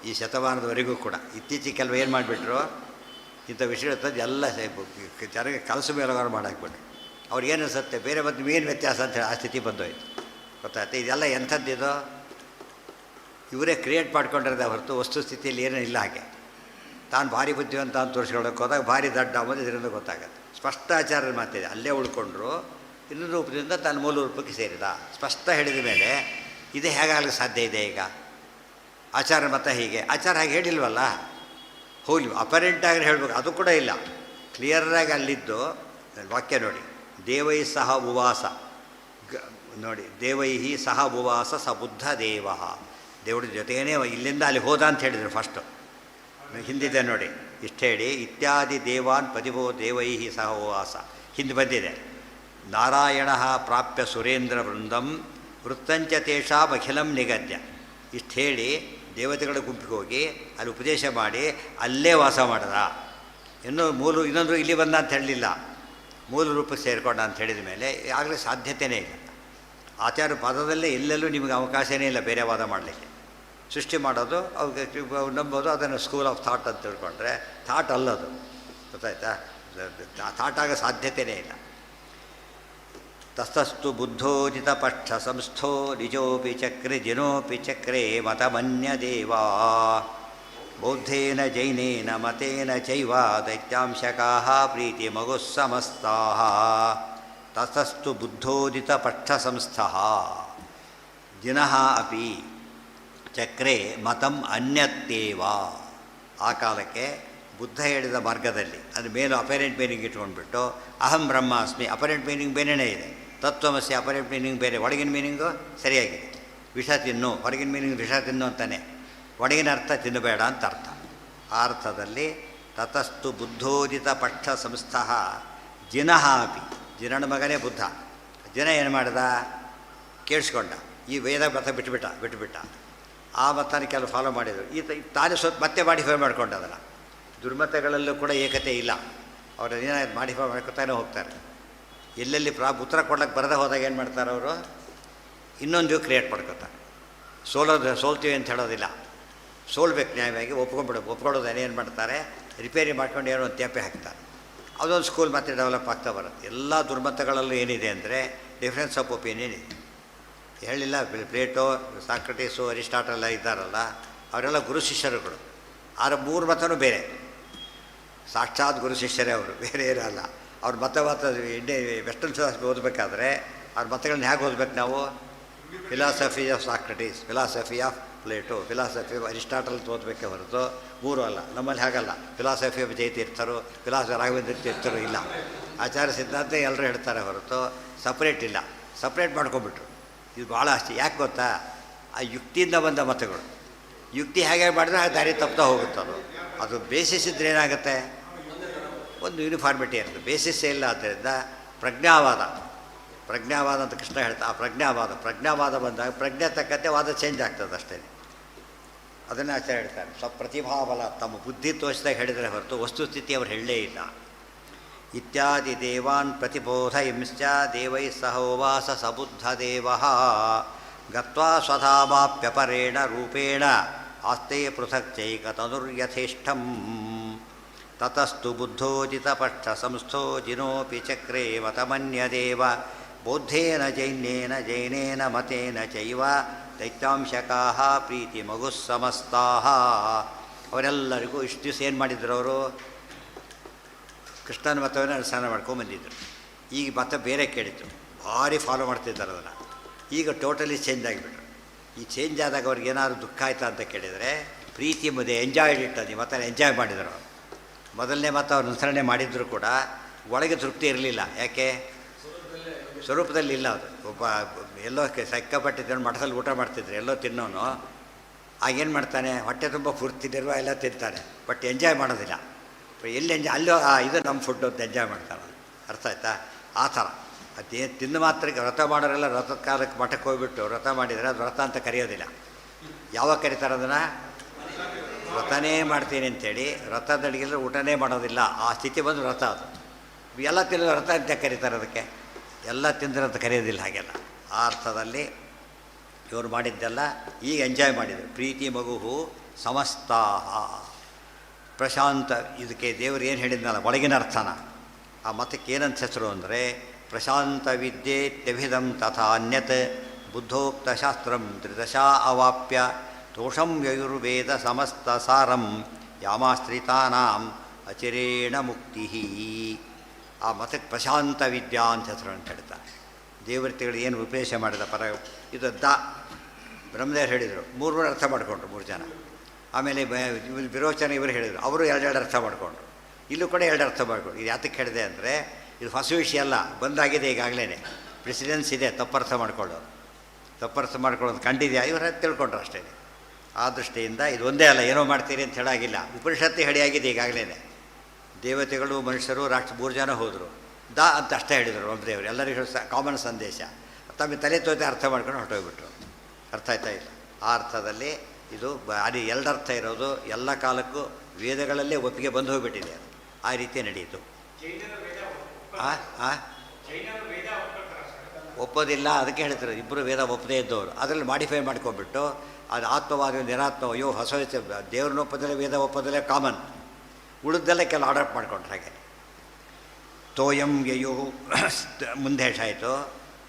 ಈ ಶತಮಾನದವರೆಗೂ ಕೂಡ. ಇತ್ತೀಚೆಗೆ ಕೆಲವು ಏನು ಮಾಡಿಬಿಟ್ರು, ಇಂಥ ವಿಷಯ ಎಲ್ಲ ಜನರಿಗೆ ಕಲಸು ಮೇಲವರು ಮಾಡಾಕ್ಬಿಟ್ರು. ಅವ್ರಿಗೇನು ಅನಿಸುತ್ತೆ, ಬೇರೆ ಬಂದು ಏನು ವ್ಯತ್ಯಾಸ ಅಂತ ಹೇಳಿ ಆ ಸ್ಥಿತಿ ಬಂದೋಯ್ತು. ಗೊತ್ತಾಯ್ತು? ಇದೆಲ್ಲ ಎಂಥದ್ದಿದು, ಇವರೇ ಕ್ರಿಯೇಟ್ ಮಾಡ್ಕೊಂಡಿರೋದೇ ಹೊರತು ವಸ್ತುಸ್ಥಿತಿಯಲ್ಲಿ ಏನೂ ಇಲ್ಲ. ಹಾಗೆ ತಾನು ಭಾರಿ ಬುದ್ಧಿವಂತ ಅಂತ ತೋರಿಸ್ಕೊಳ್ಳೋಕೆ ಹೋದಾಗ ಭಾರಿ ದಡ್ಡ ಅಂಬೋದು ಇದರಿಂದ ಗೊತ್ತಾಗುತ್ತೆ. ಸ್ಪಷ್ಟ ಆಚಾರ್ಯರ ಮಾತಿದೆ, ಅಲ್ಲೇ ಉಳ್ಕೊಂಡ್ರು ಇನ್ನೊಂದು ರೂಪದಿಂದ ತಾನು ಮೂಲ ರೂಪಕ್ಕೆ ಸೇರಿದ. ಸ್ಪಷ್ಟ ಹೇಳಿದ ಮೇಲೆ ಇದೇ ಹೇಗಾಗಲಿಕ್ಕೆ ಸಾಧ್ಯ ಇದೆ? ಈಗ ಆಚಾರ ಮತ ಹೀಗೆ, ಆಚಾರ ಹಾಗೆ ಹೇಳಿಲ್ವಲ್ಲ, ಹೋಗ್ಲಿ ಅಪರೆಂಟಾಗಿ ಹೇಳಬೇಕು, ಅದು ಕೂಡ ಇಲ್ಲ. ಕ್ಲಿಯರಾಗಿ ಅಲ್ಲಿದ್ದು ವಾಕ್ಯ ನೋಡಿ, ದೇವೈ ಸಹ ಉವಾಸ ನೋಡಿ, ದೇವೈ ಸಹ ಉವಾಸ ಸ ಬುದ್ಧ ದೇವ. ದೇವರ ಜೊತೆಗೇ ಇಲ್ಲಿಂದ ಅಲ್ಲಿ ಹೋದ ಅಂತ ಹೇಳಿದರು ಫಸ್ಟು. ಹಿಂದಿದೆ ನೋಡಿ, ಇಷ್ಟು ಹೇಳಿ ಇತ್ಯಾದಿ ದೇವಾನ್ ಪದಿಭೋ ದೇವೈ ಸಹ ಉವಾಸ. ಹಿಂದೆ ಬಂದಿದೆ, ನಾರಾಯಣ ಪ್ರಾಪ್ಯ ಸುರೇಂದ್ರ ವೃಂದಂ ವೃತ್ತಂಚ ತೇಷಾಂ ಅಖಿಲಂ ನಿಗದ್ಯ. ಇಷ್ಟು ಹೇಳಿ ದೇವತೆಗಳ ಗುಂಪಿಗೆ ಹೋಗಿ ಅಲ್ಲಿ ಉಪದೇಶ ಮಾಡಿ ಅಲ್ಲೇ ವಾಸ ಮಾಡಿದ. ಇನ್ನೊಂದು ಇಲ್ಲಿ ಬಂದ ಅಂತ ಹೇಳಲಿಲ್ಲ, ಮೂಲ ರೂಪಕ್ಕೆ ಸೇರಿಕೊಂಡ ಅಂತ ಹೇಳಿದ ಮೇಲೆ ಆಗಲೇ ಸಾಧ್ಯತೆಯೇ ಇಲ್ಲ. ಆಚಾರ್ಯ ಪದದಲ್ಲೇ ಎಲ್ಲೆಲ್ಲೂ ನಿಮಗೆ ಅವಕಾಶವೇ ಇಲ್ಲ ಬೇರೆ ವಾದ ಮಾಡಲಿಕ್ಕೆ. ಸೃಷ್ಟಿ ಮಾಡೋದು ಅವ್ರಿಗೆ ನಂಬೋದು, ಅದನ್ನು ಸ್ಕೂಲ್ ಆಫ್ ಥಾಟ್ ಅಂತ ತಿಳ್ಕೊಂಡ್ರೆ ಥಾಟ್ ಅಲ್ಲದು. ಗೊತ್ತಾಯ್ತಾ? ಥಾಟ್ ಆಗೋ ಸಾಧ್ಯತೆಯೇ ಇಲ್ಲ. ತಸ್ತಸ್ತು ಬುದ್ಧೋಜಿತ ಪಕ್ಷ ಸಂಸ್ಥೋ ನಿಜೋಪಿ ಚಕ್ರೆ ಜಿನೋಪಿ ಚಕ್ರೆ ಮತಮನ್ಯ ದೇವಾ ಬೌದ್ಧೇನ ಜೈನೇನ ಮತೇನ ಚೈವ ದೈತ್ಯಾಂಶಕಾಃ ಪ್ರೀತಿ ಮಗುಃ ಸಮಸ್ತಾಃ. ತತಸ್ತು ಬುದ್ಧೋದಿತ ಪಕ್ಷ ಸಂಸ್ಥಃ ಜಿನಃ ಅಪಿ ಚಕ್ರೆ ಮತಂ ಅನ್ಯತ್ತೇವ. ಆ ಕಾಲಕ್ಕೆ ಬುದ್ಧ ಹೇಳಿದ ಮಾರ್ಗದಲ್ಲಿ ಅದು ಮೇಲೂ ಅಪರೆಂಟ್ ಮೀನಿಂಗ್ ಇಟ್ಕೊಂಡ್ಬಿಟ್ಟು ಅಹಂ ಬ್ರಹ್ಮಾಸ್ಮಿ, ಅಪರೆಂಟ್ ಮೀನಿಂಗ್ ಬೇರೆಯೇ ಇದೆ. ತತ್ವಮಸಿ ಅಪರೆಂಟ್ ಮೀನಿಂಗ್ ಬೇರೆ, ಒಳಗಿನ ಮೀನಿಂಗು ಸರಿಯಾಗಿದೆ. ವಿಷ ತಿನ್ನು, ಹೊರಗಿನ ಮೀನಿಂಗ್ ವಿಷ ತಿನ್ನು ಅಂತಾನೆ, ಒಳಗಿನ ಅರ್ಥ ತಿನ್ನಬೇಡ ಅಂತ ಅರ್ಥ. ಆ ಅರ್ಥದಲ್ಲಿ ತತಸ್ತು ಬುದ್ಧೋದಿತ ಪಕ್ಷ ಸಂಸ್ಥಃ ಜಿನಃ ಅಪಿ. ಜಿನನ ಮಗನೇ ಬುದ್ಧ. ಜಿನ ಏನು ಮಾಡಿದ? ಕೇಳಿಸ್ಕೊಂಡ, ಈ ವೇದ ಮತ ಬಿಟ್ಟುಬಿಟ್ಟ. ಆ ಮತನ ಕೆಲವು ಫಾಲೋ ಮಾಡಿದರು. ತಾನೇ ಮತ್ತೆ ಮಾಡಿಫೈ ಮಾಡ್ಕೊಂಡ. ಅದನ್ನು ದುರ್ಮತಗಳಲ್ಲೂ ಕೂಡ ಏಕತೆ ಇಲ್ಲ. ಅವರು ಏನಾದ್ರು ಮಾಡಿಫೈ ಮಾಡ್ಕೊತಾನೆ ಹೋಗ್ತಾರೆ. ಎಲ್ಲೆಲ್ಲಿ ಉತ್ತರ ಕೊಡ್ಲಿಕ್ಕೆ ಬರದೆ ಹೋದಾಗ ಏನು ಮಾಡ್ತಾರೆ ಅವರು? ಇನ್ನೊಂದು ಕ್ರಿಯೇಟ್ ಮಾಡ್ಕೊತಾರೆ. ಸೋಲ್ತೀವಿ ಅಂತ ಹೇಳೋದಿಲ್ಲ, ಸೋಲ್ಬೇಕು ನ್ಯಾಯವಾಗಿ, ಒಪ್ಕೊಳ್ಳೋದೇನೆ ಏನು ಮಾಡ್ತಾರೆ, ರಿಪೇರಿ ಮಾಡ್ಕೊಂಡು ಏನೋ ಒಂದು ತೇಪೆ ಹಾಕ್ತಾರೆ. ಅದೊಂದು ಸ್ಕೂಲ್ ಮತ್ತೆ ಡೆವಲಪ್ ಆಗ್ತಾ ಬರುತ್ತೆ. ಎಲ್ಲ ದುರ್ಮತಗಳಲ್ಲೂ ಏನಿದೆ ಅಂದರೆ ಡಿಫ್ರೆನ್ಸ್ ಆಫ್ ಒಪಿನಿಯನ್ ಇದೆ. ಹೇಳಿಲ್ಲ, ಪ್ಲೇಟೋ, ಸಾಕ್ರಟೀಸು, ಅರಿಸ್ಟಾಟಲ್ ಇದ್ದಾರಲ್ಲ, ಅವರೆಲ್ಲ ಗುರು ಶಿಷ್ಯರುಗಳು. ಆದ್ರೆ ಮೂರು ಮತನೂ ಬೇರೆ, ಸಾಕ್ಷಾತ್ ಗುರು ಶಿಷ್ಯರೇ ಅವರು, ಬೇರೆ ಇರಲ್ಲ. ಅವ್ರ ಮತ ವೆಸ್ಟರ್ನ್ ಫಿಲಾಸಫಿ ಓದಬೇಕಾದ್ರೆ ಅವ್ರ ಮತಗಳನ್ನ ಹೇಗೆ ಓದ್ಬೇಕು ನಾವು? Philosophy of Socrates, philosophy of Plato, philosophy of Aristotle ಓದಬೇಕೆ ಹೊರತು ಮೂರು ಅಲ್ಲ. ನಮ್ಮಲ್ಲಿ ಹಾಗಲ್ಲ. ಫಿಲಾಸಫಿ ಆಫ್ ಜಯತೀರ್ಥರು, ರಾಘವೇಂದ್ರ ತೀರ್ಥರು ಇಲ್ಲ. ಆಚಾರ್ಯ ಸಿದ್ಧಾಂತ ಎಲ್ಲರೂ ಹೇಳ್ತಾರೆ ಹೊರತು ಸಪ್ರೇಟ್ ಇಲ್ಲ. ಸಪ್ರೇಟ್ ಮಾಡ್ಕೊಂಬಿಟ್ರು. ಇದು ಭಾಳ ಅಷ್ಟೇ. ಯಾಕೆ ಗೊತ್ತಾ? ಆ ಯುಕ್ತಿಯಿಂದ ಬಂದ ಮತಗಳು. ಯುಕ್ತಿ ಹೇಗೆ ಮಾಡಿದ್ರೆ ಆ ದಾರಿ ತಪ್ತಾ ಹೋಗುತ್ತದು. ಅದು ಬೇಸಿಸ್ ಇದ್ದರೆ ಏನಾಗುತ್ತೆ? ಒಂದು ಯೂನಿಫಾರ್ಮಿಟಿ ಇರುತ್ತೆ. ಬೇಸಿಸ್ಸೇ ಇಲ್ಲ. ಆದ್ದರಿಂದ ಪ್ರಜ್ಞಾವಾದ ಅಂತ ಕೃಷ್ಣ ಹೇಳ್ತಾ, ಆ ಪ್ರಜ್ಞಾವಾದ ಬಂದಾಗ ಪ್ರಜ್ಞೆ ತಕ್ಕಂತೆ ವಾದ ಚೇಂಜ್ ಆಗ್ತದೆ ಅಷ್ಟೇ. ಅದನ್ನೇ ಆಚಾರ್ಯ ಹೇಳ್ತಾರೆ, ಪ್ರತಿಭಾಬಲ ತಮ್ಮ ಬುದ್ಧಿ ತೋರಿಸಿದಾಗ ಹೇಳಿದರೆ ಹೊರತು ವಸ್ತುಸ್ಥಿತಿ ಅವ್ರು ಹೇಳಲೇ ಇಲ್ಲ. ಇತ್ಯಾದಿ ದೇವಾನ್ ಪ್ರತಿಬೋಧಯಂಶ್ಚ ದೇವೈ ಸಹೋವಾಸ ಸಬುದ್ಧ ದೇವ ಗತ್ವಾ ಸ್ವಧಾಮಾಪ್ಯಪರೇಣ ರೂಪೇಣ ಆಸ್ತೆ ಪೃಥಕ್ ಚೈಕತನುರ್ಯಥೇಷ್ಟಂ. ತತಸ್ತು ಬುದ್ಧೋಜಿತ ಪಕ್ಷ ಸಂಸ್ಥೋ ಜಿನೋಪಿ ಚಕ್ರೆ ಮತಮನ್ಯದೇವ ಬೌದ್ಧೇನ ಜೈನೇನ ಮತೇನ ಚೈವ ದೈತ್ಯಾಂಶಕಾ ಪ್ರೀತಿ ಮಗು ಸಮಸ್ತಾ ಅವರೆಲ್ಲರಿಗೂ ಇಷ್ಟು ದಿವಸ ಏನು ಮಾಡಿದ್ರು ಅವರು ಕೃಷ್ಣನ ಮತವನ್ನು ಅನುಸರಣ ಮಾಡ್ಕೊಂಬಂದಿದ್ದರು. ಈಗ ಮತ ಬೇರೆ ಕೇಳಿತ್ತು, ಭಾರಿ ಫಾಲೋ ಮಾಡ್ತಿದ್ದಾರೆ ಅದನ್ನು. ಈಗ ಟೋಟಲಿ ಚೇಂಜ್ ಆಗಿಬಿಟ್ರು. ಈ ಚೇಂಜ್ ಆದಾಗ ಅವ್ರಿಗೆ ಏನಾದ್ರು ದುಃಖ ಆಯ್ತಾ ಅಂತ ಕೇಳಿದರೆ ಪ್ರೀತಿ ಮಧ್ಯೆ ಎಂಜಾಯ್ಡ್ ಇಟ್ಟದ್ದು ಈ ಮತ ಎಂಜಾಯ್ ಮಾಡಿದರು. ಮೊದಲನೇ ಮತ ಅವ್ರು ಅನುಸರಣೆ ಮಾಡಿದರೂ ಕೂಡ ಒಳಗೆ ತೃಪ್ತಿ ಇರಲಿಲ್ಲ. ಯಾಕೆ? ಸ್ವರೂಪದಲ್ಲಿ ಇಲ್ಲ. ಅದು ಒಬ್ಬ ಎಲ್ಲೋ ಸಿಕ್ಕಾಪಟ್ಟಿದ್ದನ್ನು ಮಠದಲ್ಲಿ ಊಟ ಮಾಡ್ತಿದ್ರು, ಎಲ್ಲೋ ತಿನ್ನೋನು ಆಗೇನು ಮಾಡ್ತಾನೆ, ಹೊಟ್ಟೆ ತುಂಬ ಪೂರ್ತಿದಿರುವ ಎಲ್ಲ ತಿಂತಾನೆ, ಬಟ್ ಎಂಜಾಯ್ ಮಾಡೋದಿಲ್ಲ. ಎಲ್ಲಿ ಎಂಜಾಯ್ ಅಲ್ಲೋ ಇದು ನಮ್ಮ ಫುಡ್ ಅಂತ ಎಂಜಾಯ್ ಮಾಡ್ತಾನೆ. ಅರ್ಥ ಆಯ್ತಾ? ಆ ಥರ ಅದೇ ತಿಂದು ಮಾತ್ರಕ್ಕೆ ವ್ರತ ಮಾಡೋರೆಲ್ಲ ವ್ರತದ ಕಾಲಕ್ಕೆ ಮಠಕ್ಕೆ ಹೋಗ್ಬಿಟ್ಟು ವ್ರತ ಮಾಡಿದರೆ ಅದು ವ್ರತ ಅಂತ ಕರೆಯೋದಿಲ್ಲ. ಯಾವಾಗ ಕರೀತಾರೆ ಅದನ್ನು? ವ್ರತನೇ ಮಾಡ್ತೀನಿ ಅಂಥೇಳಿ ವ್ರತದ ಅಡುಗೆಲ್ಲ ಊಟನೇ ಮಾಡೋದಿಲ್ಲ. ಆ ಸ್ಥಿತಿ ಬಂದು ವ್ರತ. ಅದು ಎಲ್ಲ ತಿನ್ನೋದು ವ್ರತ ಅಂತ ಕರೀತಾರೆ. ಅದಕ್ಕೆ ಎಲ್ಲ ತಿಂದ್ರೆ ಅಂತ ಕರೆಯೋದಿಲ್ಲ. ಹಾಗೆಲ್ಲ ಆ ಅರ್ಥದಲ್ಲಿ ಇವರು ಮಾಡಿದ್ದೆಲ್ಲ ಈಗ ಎಂಜಾಯ್ ಮಾಡಿದರು. ಪ್ರೀತಿ ಮಗುಹು ಸಮಸ್ತಾಹ ಪ್ರಶಾಂತ. ಇದಕ್ಕೆ ದೇವರು ಏನು ಹೇಳಿದ್ನಲ್ಲ ಒಳಗಿನ ಅರ್ಥನ, ಆ ಮತಕ್ಕೆ ಏನಂತ ಹೆಸರು ಅಂದರೆ ಪ್ರಶಾಂತ ವಿದ್ಯೇತ್ಯಭಿಧಂ ತಥಾ ಅನ್ಯತ್ ಬುದ್ಧೋಕ್ತ ಶಾಸ್ತ್ರಂ ತ್ರಿದಶಾ ಅವಾಪ್ಯ ತೋಷಂ ಯಯುರ್ವೇದ ಸಮಸ್ತ ಸಾರಂ ಯಾಮಾಶ್ರಿತಾನಾಂ ಅಚಿರೇಣ ಮುಕ್ತಿ. ಆ ಮತಕ್ಕೆ ಪ್ರಶಾಂತ ವಿದ್ಯಾ ಅಂತ ಹೆಸರು ಅಂತ ಹೇಳ್ತಾರೆ. ದೇವತೆಗಳು ಏನು ಉಪದೇಶ ಮಾಡಿದ ಪರ ಇದು ಬ್ರಹ್ಮದೇವರು ಹೇಳಿದರು. ಮೂರು ಅರ್ಥ ಮಾಡಿಕೊಂಡ್ರು 3 ಜನ. ಆಮೇಲೆ ವಿರೋಚನ ಇವರು ಹೇಳಿದರು, ಅವರು 2 ಅರ್ಥ ಮಾಡಿಕೊಂಡ್ರು. ಇಲ್ಲೂ ಕೂಡ 2 ಅರ್ಥ ಮಾಡಿಕೊಂಡ್ರು. ಇದು ಯಾತಕ್ಕೆ ಹೇಳಿದೆ ಅಂದರೆ ಇದು ಹೊಸ ವಿಷಯ ಅಲ್ಲ, ಬಂದಾಗಿದೆ ಈಗಾಗಲೇ ಪ್ರೆಸಿಡೆನ್ಸ್ ಇದೆ. ತಪ್ಪರ್ಥ ಮಾಡ್ಕೊಳ್ಳೋದು, ತಪ್ಪರ್ಥ ಮಾಡ್ಕೊಳ್ಳೋದು ಕಂಡಿದೆಯಾ ಇವರು ತಿಳ್ಕೊಂಡ್ರು ಅಷ್ಟೇ. ಆ ದೃಷ್ಟಿಯಿಂದ ಇದು ಒಂದೇ ಅಲ್ಲ, ಏನೋ ಮಾಡ್ತೀರಿ ಅಂತ ಹೇಳಾಗಿಲ್ಲ. ಉಪನಿಷತ್ತು ಹೇಳಿಯಾಗಿದೆ ಈಗಾಗಲೇ. ದೇವತೆಗಳು ಮನುಷ್ಯರು 3 ಜನ ಹೋದರು, ಅಂತ ಅಷ್ಟೇ ಹೇಳಿದರು ಬ್ರಹ್ಮದೇವರು. ಎಲ್ಲರಿಗೂ ಕಾಮನ್ ಸಂದೇಶ. ತಮಗೆ ತಲೆ ತೋತೆ ಅರ್ಥ ಮಾಡ್ಕೊಂಡು ಹೊರಟೋಗ್ಬಿಟ್ರು. ಅರ್ಥ ಆಯ್ತಾ ಇಲ್ಲ? ಆ ಅರ್ಥದಲ್ಲಿ ಇದು ಅಲ್ಲಿ 2 ಅರ್ಥ ಇರೋದು ಎಲ್ಲ ಕಾಲಕ್ಕೂ ವೇದಗಳಲ್ಲೇ ಒಪ್ಪಿಗೆ ಬಂದು ಹೋಗ್ಬಿಟ್ಟಿದೆ. ಅದು ಆ ರೀತಿ ನಡೆಯಿತು. ಒಪ್ಪೋದಿಲ್ಲ, ಅದಕ್ಕೆ ಹೇಳ್ತಾರೆ ಇಬ್ಬರು ವೇದ ಒಪ್ಪದೇ ಇದ್ದವರು. ಅದರಲ್ಲಿ ಮಾಡಿಫೈ ಮಾಡ್ಕೊಂಡ್ಬಿಟ್ಟು ಅದು ಆತ್ಮವಾದ ನಿರಾತ್ಮ ಅಯ್ಯೋ ಹೊಸ ದೇವ್ರನ್ನ ಒಪ್ಪೋದಲ್ಲೇ ವೇದ ಒಪ್ಪೋದಲ್ಲೇ ಕಾಮನ್, ಉಳಿದಲ್ಲೇ ಕೆಲವು ಆರ್ಡರ್ ಮಾಡ್ಕೊಂಡ್ರೆ. ಹಾಗೆ ತೋಯಂ ಯಯು ಮುಂದೆ ಎಷ್ಟಾಯಿತು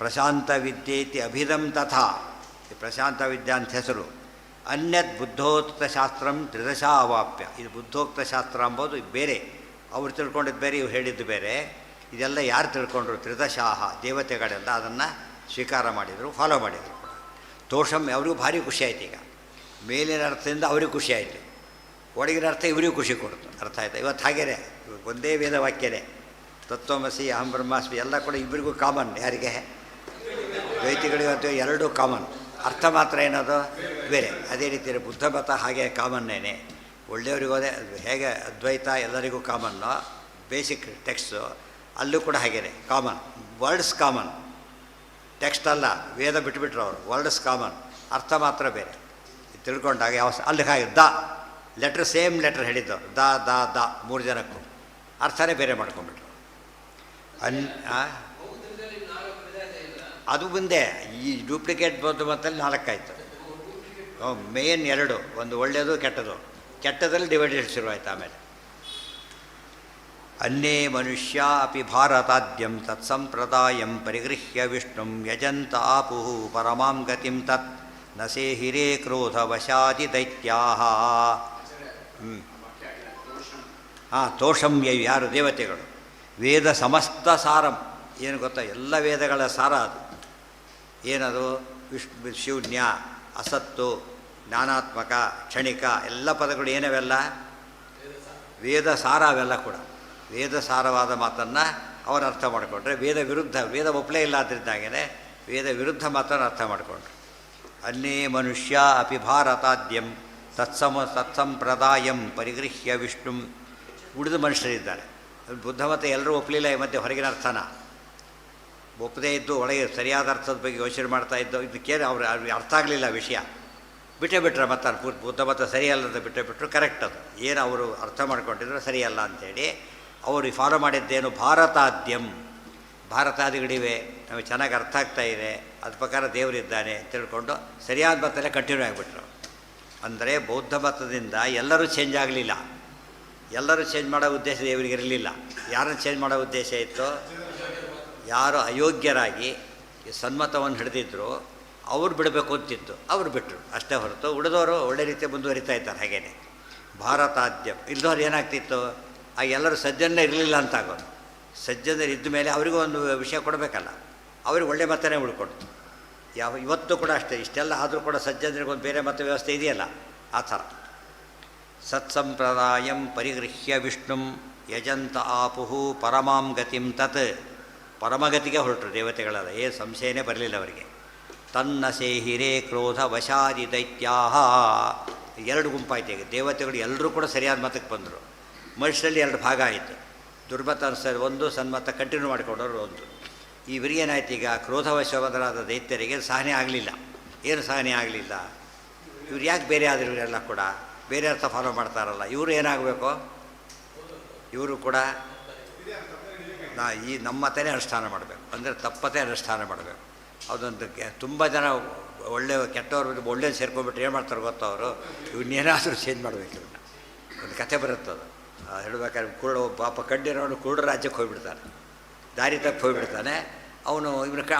ಪ್ರಶಾಂತ ವಿದ್ಯೇತಿ ಅಭಿಧಂ ತಥಾ. ಪ್ರಶಾಂತ ವಿದ್ಯಾ ಅಂತ ಹೆಸರು. ಅನ್ಯತ್ ಬುದ್ಧೋಕ್ತ ಶಾಸ್ತ್ರಂ ತ್ರಿದಶಾ ಅವಾಪ್ಯ. ಇದು ಬುದ್ಧೋಕ್ತ ಶಾಸ್ತ್ರ ಅಂಬೋದು ಬೇರೆ, ಅವ್ರು ತಿಳ್ಕೊಂಡಿದ್ದು ಬೇರೆ, ಇವ್ರು ಹೇಳಿದ್ದು ಬೇರೆ. ಇದೆಲ್ಲ ಯಾರು ತಿಳ್ಕೊಂಡ್ರು? ತ್ರಿದಶಾಹ ದೇವತೆಗಳೆಲ್ಲ ಅದನ್ನು ಸ್ವೀಕಾರ ಮಾಡಿದರು, ಫಾಲೋ ಮಾಡಿದರು. ತೋಷಂ ಅವ್ರಿಗೂ ಭಾರಿ ಖುಷಿ ಆಯ್ತು. ಈಗ ಮೇಲಿನ ಅರ್ಥದಿಂದ ಅವ್ರಿಗೆ ಖುಷಿ ಆಯಿತು, ಒಳಗಿನ ಅರ್ಥ ಇವರಿಗೂ ಖುಷಿ ಕೊಡ್ತು. ಅರ್ಥ ಆಯ್ತಾ? ಇವತ್ತು ಹಾಗೇನೆ ಒಂದೇ ವೇದ ವಾಕ್ಯನೇ ತತ್ವಮಸಿ ಅಹಂ ಬ್ರಹ್ಮಾಸ್ಮಿ ಎಲ್ಲ ಕೂಡ ಇಬ್ಬರಿಗೂ ಕಾಮನ್. ಯಾರಿಗೆ? ದ್ವೈತಿಗಳಿಗಂತೂ 2 ಕಾಮನ್, ಅರ್ಥ ಮಾತ್ರ ಏನದು ಬೇರೆ. ಅದೇ ರೀತಿ ಬುದ್ಧ ಮತ ಹಾಗೆ ಕಾಮನ್ನೇನೆ. ಒಳ್ಳೆಯವರಿಗೂ ಅದೇ, ಹೇಗೆ ಅದ್ವೈತ ಎಲ್ಲರಿಗೂ ಕಾಮನ್ನು ಬೇಸಿಕ್ ಟೆಕ್ಸ್ಟು, ಅಲ್ಲೂ ಕೂಡ ಹಾಗೇನೆ ಕಾಮನ್. ವರ್ಡ್ಸ್ ಕಾಮನ್, ಟೆಕ್ಸ್ಟ್ ಅಲ್ಲ. ವೇದ ಬಿಟ್ಬಿಟ್ರು ಅವರು, ವರ್ಡ್ಸ್ ಕಾಮನ್, ಅರ್ಥ ಮಾತ್ರ ಬೇರೆ. ತಿಳ್ಕೊಂಡಾಗ ಯಾವ ಅಲ್ಲಿ ಹಾಗೆ ಲೆಟ್ರ್ ಸೇಮ್ ಲೆಟ್ರ್ ಹೇಳಿದ್ದವರು ದ 3 ಜನಕ್ಕೂ ಅರ್ಥನೇ ಬೇರೆ ಮಾಡ್ಕೊಂಡ್ಬಿಟ್ರು. ಅದು ಮುಂದೆ ಈ ಡೂಪ್ಲಿಕೇಟ್ ಬೌದ್ಧ ಮತದಲ್ಲಿ 4 ಆಯಿತು. ಮೇನ್ 2, ಒಂದು ಒಳ್ಳೆಯದು ಕೆಟ್ಟದು. ಕೆಟ್ಟದಲ್ಲಿ ಡಿವೈಡೆಡ್ ಶುರುವಾಯಿತು. ಆಮೇಲೆ ಅನ್ಯೇ ಮನುಷ್ಯ ಅಪಿ ಭಾರತಾದ್ಯಂ ತತ್ಸಂಪ್ರದಾಯಂ ಪರಿಗೃಹ್ಯ ವಿಷ್ಣುಂ ಯಜಂತ ಆಪುಃ ಪರಮಾಂ ಗತಿಂ ತತ್ ನ ಸೇಹಿರೇ ಕ್ರೋಧ ವಶಾದಿ ದೈತ್ಯಾಹ. ತೋಷಂ ಯಾರು? ದೇವತೆಗಳು. ವೇದ ಸಮಸ್ತ ಸಾರಂ ಏನು ಗೊತ್ತಾ? ಎಲ್ಲ ವೇದಗಳ ಸಾರ ಅದು. ಏನದು? ಶೂನ್ಯ, ಅಸತ್ತು, ಜ್ಞಾನಾತ್ಮಕ, ಕ್ಷಣಿಕ ಎಲ್ಲ ಪದಗಳು ಏನವೆಲ್ಲ ವೇದ ಸಾರ. ಅವೆಲ್ಲ ಕೂಡ ವೇದ ಸಾರವಾದ ಮಾತನ್ನು ಅವರು ಅರ್ಥ ಮಾಡಿಕೊಂಡ್ರೆ ವೇದ ವಿರುದ್ಧ, ವೇದ ಒಪ್ಪಲೇ ಇಲ್ಲ ಅದರಿಂದಾಗೇ ವೇದ ವಿರುದ್ಧ ಮಾತನ್ನು ಅರ್ಥ ಮಾಡಿಕೊಂಡ್ರು. ಅನ್ಯೇ ಮನುಷ್ಯ ಅಪಿ ಭಾರತಾದ್ಯಂ ತತ್ಸಂಪ್ರದಾಯಂ ಪರಿಗೃಹ್ಯ ವಿಷ್ಣುಂ. ಉಳಿದ ಮನುಷ್ಯರಿದ್ದಾರೆ. ಬುದ್ಧ ಮತ ಎಲ್ಲರೂ ಒಪ್ಪಲಿಲ್ಲ. ಈ ಮಧ್ಯೆ ಹೊರಗಿನ ಅರ್ಥನ ಒಪ್ಪದೇ ಇದ್ದು ಒಳಗೆ ಸರಿಯಾದ ಅರ್ಥದ ಬಗ್ಗೆ ಯೋಚನೆ ಮಾಡ್ತಾಯಿದ್ದು. ಇದಕ್ಕೇನು ಅವ್ರಿಗೆ ಅರ್ಥ ಆಗಲಿಲ್ಲ ವಿಷಯ, ಬಿಟ್ಟೇ ಬಿಟ್ರೆ ಮತ್ತೆ ಬುದ್ಧ ಮತ ಸರಿಯಲ್ಲದ ಬಿಟ್ಟೇ ಬಿಟ್ಟರು. ಕರೆಕ್ಟ್ ಅದು ಏನು ಅವರು ಅರ್ಥ ಮಾಡ್ಕೊಂಡಿದ್ರು ಸರಿಯಲ್ಲ ಅಂಥೇಳಿ ಅವರು ಫಾಲೋ ಮಾಡಿದ್ದೇನು? ಭಾರತಾದ್ಯಂ, ಭಾರತಾದಿಗಳಿವೆ, ನಮಗೆ ಚೆನ್ನಾಗಿ ಅರ್ಥ ಆಗ್ತಾ ಇದೆ, ಅದ್ರ ಪ್ರಕಾರ ದೇವರಿದ್ದಾನೆ ತಿಳ್ಕೊಂಡು ಸರಿಯಾದ ಮತಲ್ಲೇ ಕಂಟಿನ್ಯೂ ಆಗಿಬಿಟ್ರು. ಅಂದರೆ ಬೌದ್ಧ ಮತದಿಂದ ಎಲ್ಲರೂ ಚೇಂಜ್ ಆಗಲಿಲ್ಲ. ಎಲ್ಲರೂ ಚೇಂಜ್ ಮಾಡೋ ಉದ್ದೇಶ ದೇವರಿಗೆ ಇರಲಿಲ್ಲ. ಯಾರನ್ನು ಚೇಂಜ್ ಮಾಡೋ ಉದ್ದೇಶ ಇತ್ತು? ಯಾರು ಅಯೋಗ್ಯರಾಗಿ ಈ ಸನ್ಮತವನ್ನು ಹಿಡಿದಿದ್ರು ಅವ್ರು ಬಿಡಬೇಕು ಅಂತಿತ್ತು, ಅವರು ಬಿಟ್ಟರು ಅಷ್ಟೇ ಹೊರತು ಉಳಿದವರು ಒಳ್ಳೆ ರೀತಿ ಮುಂದುವರಿತಾ ಇದ್ದಾರೆ. ಹಾಗೇನೆ ಭಾರತಾದ್ಯ ಇಲ್ಲದವ್ರು ಏನಾಗ್ತಿತ್ತು, ಆ ಎಲ್ಲರೂ ಸಜ್ಜನೇ ಇರಲಿಲ್ಲ ಅಂತ ಆಗೋದು. ಸಜ್ಜನರು ಇದ್ದ ಮೇಲೆ ಅವರಿಗೂ ಒಂದು ವಿಷಯ ಕೊಡಬೇಕಲ್ಲ, ಅವ್ರಿಗೆ ಒಳ್ಳೆ ಮತನೇ ಉಳ್ಕೊಂಡು. ಇವತ್ತು ಕೂಡ ಅಷ್ಟೇ, ಇಷ್ಟೆಲ್ಲ ಆದರೂ ಕೂಡ ಸಜ್ಜನರಿಗೊಂದು ಬೇರೆ ಮತ ವ್ಯವಸ್ಥೆ ಇದೆಯಲ್ಲ ಆ ಥರ. ಸತ್ಸಂಪ್ರದಾಯಂ ಪರಿಗೃಹ್ಯ ವಿಷ್ಣುಂ ಯಜಂತ ಆಪುಹು ಪರಮಾಂ ಗತಿಂ ತತ್. ಪರಮಗತಿಗೆ ಹೊರಟರು ದೇವತೆಗಳೆಲ್ಲ, ಏನು ಸಂಶಯನೇ ಬರಲಿಲ್ಲ ಅವರಿಗೆ. ತನ್ನ ಸೇಹಿರೇ ಕ್ರೋಧ ವಶಾದಿ ದೈತ್ಯಾಹ. ಎರಡು ಗುಂಪಾಯ್ತು ಈಗ, ದೇವತೆಗಳು ಎಲ್ಲರೂ ಕೂಡ ಸರಿಯಾದ ಮತಕ್ಕೆ ಬಂದರು. ಮನುಷ್ಯರಲ್ಲಿ ಎರಡು ಭಾಗ ಆಯಿತು, ದುರ್ಮತ ಅನ್ಸರ್ ಒಂದು, ಸನ್ಮತ ಕಂಟಿನ್ಯೂ ಮಾಡಿಕೊಂಡವರು ಒಂದು. ಇವರಿಗೇನಾಯ್ತು ಈಗ, ಕ್ರೋಧವಶವಾದರಾದ ದೈತ್ಯರಿಗೆ ಸಹನೆ ಆಗಲಿಲ್ಲ. ಏನು ಸಹನೆ ಆಗಲಿಲ್ಲ, ಇವ್ರು ಯಾಕೆ ಬೇರೆ ಆದರು, ಇವರೆಲ್ಲ ಕೂಡ ಬೇರೆ ಅರ್ಥ ಫಾಲೋ ಮಾಡ್ತಾರಲ್ಲ, ಇವರು ಏನಾಗಬೇಕು, ಇವರು ಕೂಡ ನಮ್ಮ ಮತನೇ ಅನುಷ್ಠಾನ ಮಾಡಬೇಕು, ಅಂದರೆ ತಪ್ಪತೆ ಅನುಷ್ಠಾನ ಮಾಡಬೇಕು. ಅದೊಂದು ತುಂಬ ಜನ ಒಳ್ಳೆ ಕೆಟ್ಟವ್ರು ಒಳ್ಳೇದು ಸೇರ್ಕೊಂಡ್ಬಿಟ್ರೆ ಏನು ಮಾಡ್ತಾರೆ ಗೊತ್ತೋ ಅವರು, ಇವನ್ನೇನಾದರೂ ಚೇಂಜ್ ಮಾಡಬೇಕು. ಇವನ್ನ ಒಂದು ಕಥೆ ಬರುತ್ತದು ಹೇಳ್ಬೇಕಾದ್ರೆ, ಕುರುಡು ಪಾಪ ಕಂಡಿರೋನು ಕುರುಡು ರಾಜ್ಯಕ್ಕೆ ಹೋಗಿಬಿಡ್ತಾನೆ, ದಾರಿ ತಪ್ಪಿ ಹೋಗಿಬಿಡ್ತಾನೆ ಅವನು.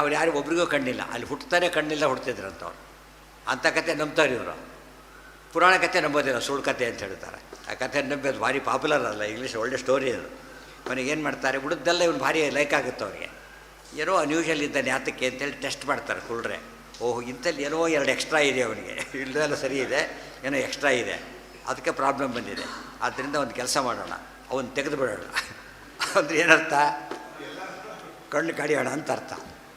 ಅವ್ರು ಯಾರಿಗೂ ಒಬ್ರಿಗೂ ಕಣ್ಣಿಲ್ಲ, ಅಲ್ಲಿ ಹುಟ್ಟುತ್ತಾನೆ ಕಣ್ಣಿಲ್ಲ ಹುಡ್ತಿದ್ರಂತವ್ರು. ಅಂಥ ಕತೆ ನಂಬ್ತಾರೆ ಇವರು. ಪುರಾಣ ಕತೆ ನಂಬೋದಿಲ್ಲ, ಸುಳ್ಳು ಕತೆ ಅಂತ ಹೇಳ್ತಾರೆ. ಆ ಕತೆ ನಂಬೋದು ಭಾರಿ ಪಾಪ್ಯುಲರ್ ಅಲ್ಲ, ಇಂಗ್ಲೀಷ್ ಒಳ್ಳೆ ಸ್ಟೋರಿ ಅದು. ಅವನಿಗೇನು ಮಾಡ್ತಾರೆ, ಉಳಿದೆಲ್ಲ ಇವನು ಭಾರಿ ಲೈಕ್ ಆಗುತ್ತೆ ಅವ್ರಿಗೆ. ಏನೋ ಅನ್ಯೂಷಲ್ ಇದ್ದಾನೆ ಯಾತಕ್ಕೆ ಅಂತೇಳಿ ಟೆಸ್ಟ್ ಮಾಡ್ತಾರೆ ಕುಳ್ರೆ. ಓಹ್, ಇಂಥಲ್ಲಿ ಏನೋ ಎರಡು ಎಕ್ಸ್ಟ್ರಾ ಇದೆ ಅವನಿಗೆ, ಇಲ್ಲದೆಲ್ಲ ಸರಿ ಇದೆ, ಏನೋ ಎಕ್ಸ್ಟ್ರಾ ಇದೆ, ಅದಕ್ಕೆ ಪ್ರಾಬ್ಲಮ್ ಬಂದಿದೆ. ಆದ್ದರಿಂದ ಒಂದು ಕೆಲಸ ಮಾಡೋಣ, ಅವನು ತೆಗೆದು ಬಿಡೋಣ ಅಂದರೆ ಏನರ್ಥ, ಕಣ್ಣು ಕಡಿಯೋಣ ಅಂತ ಅರ್ಥ.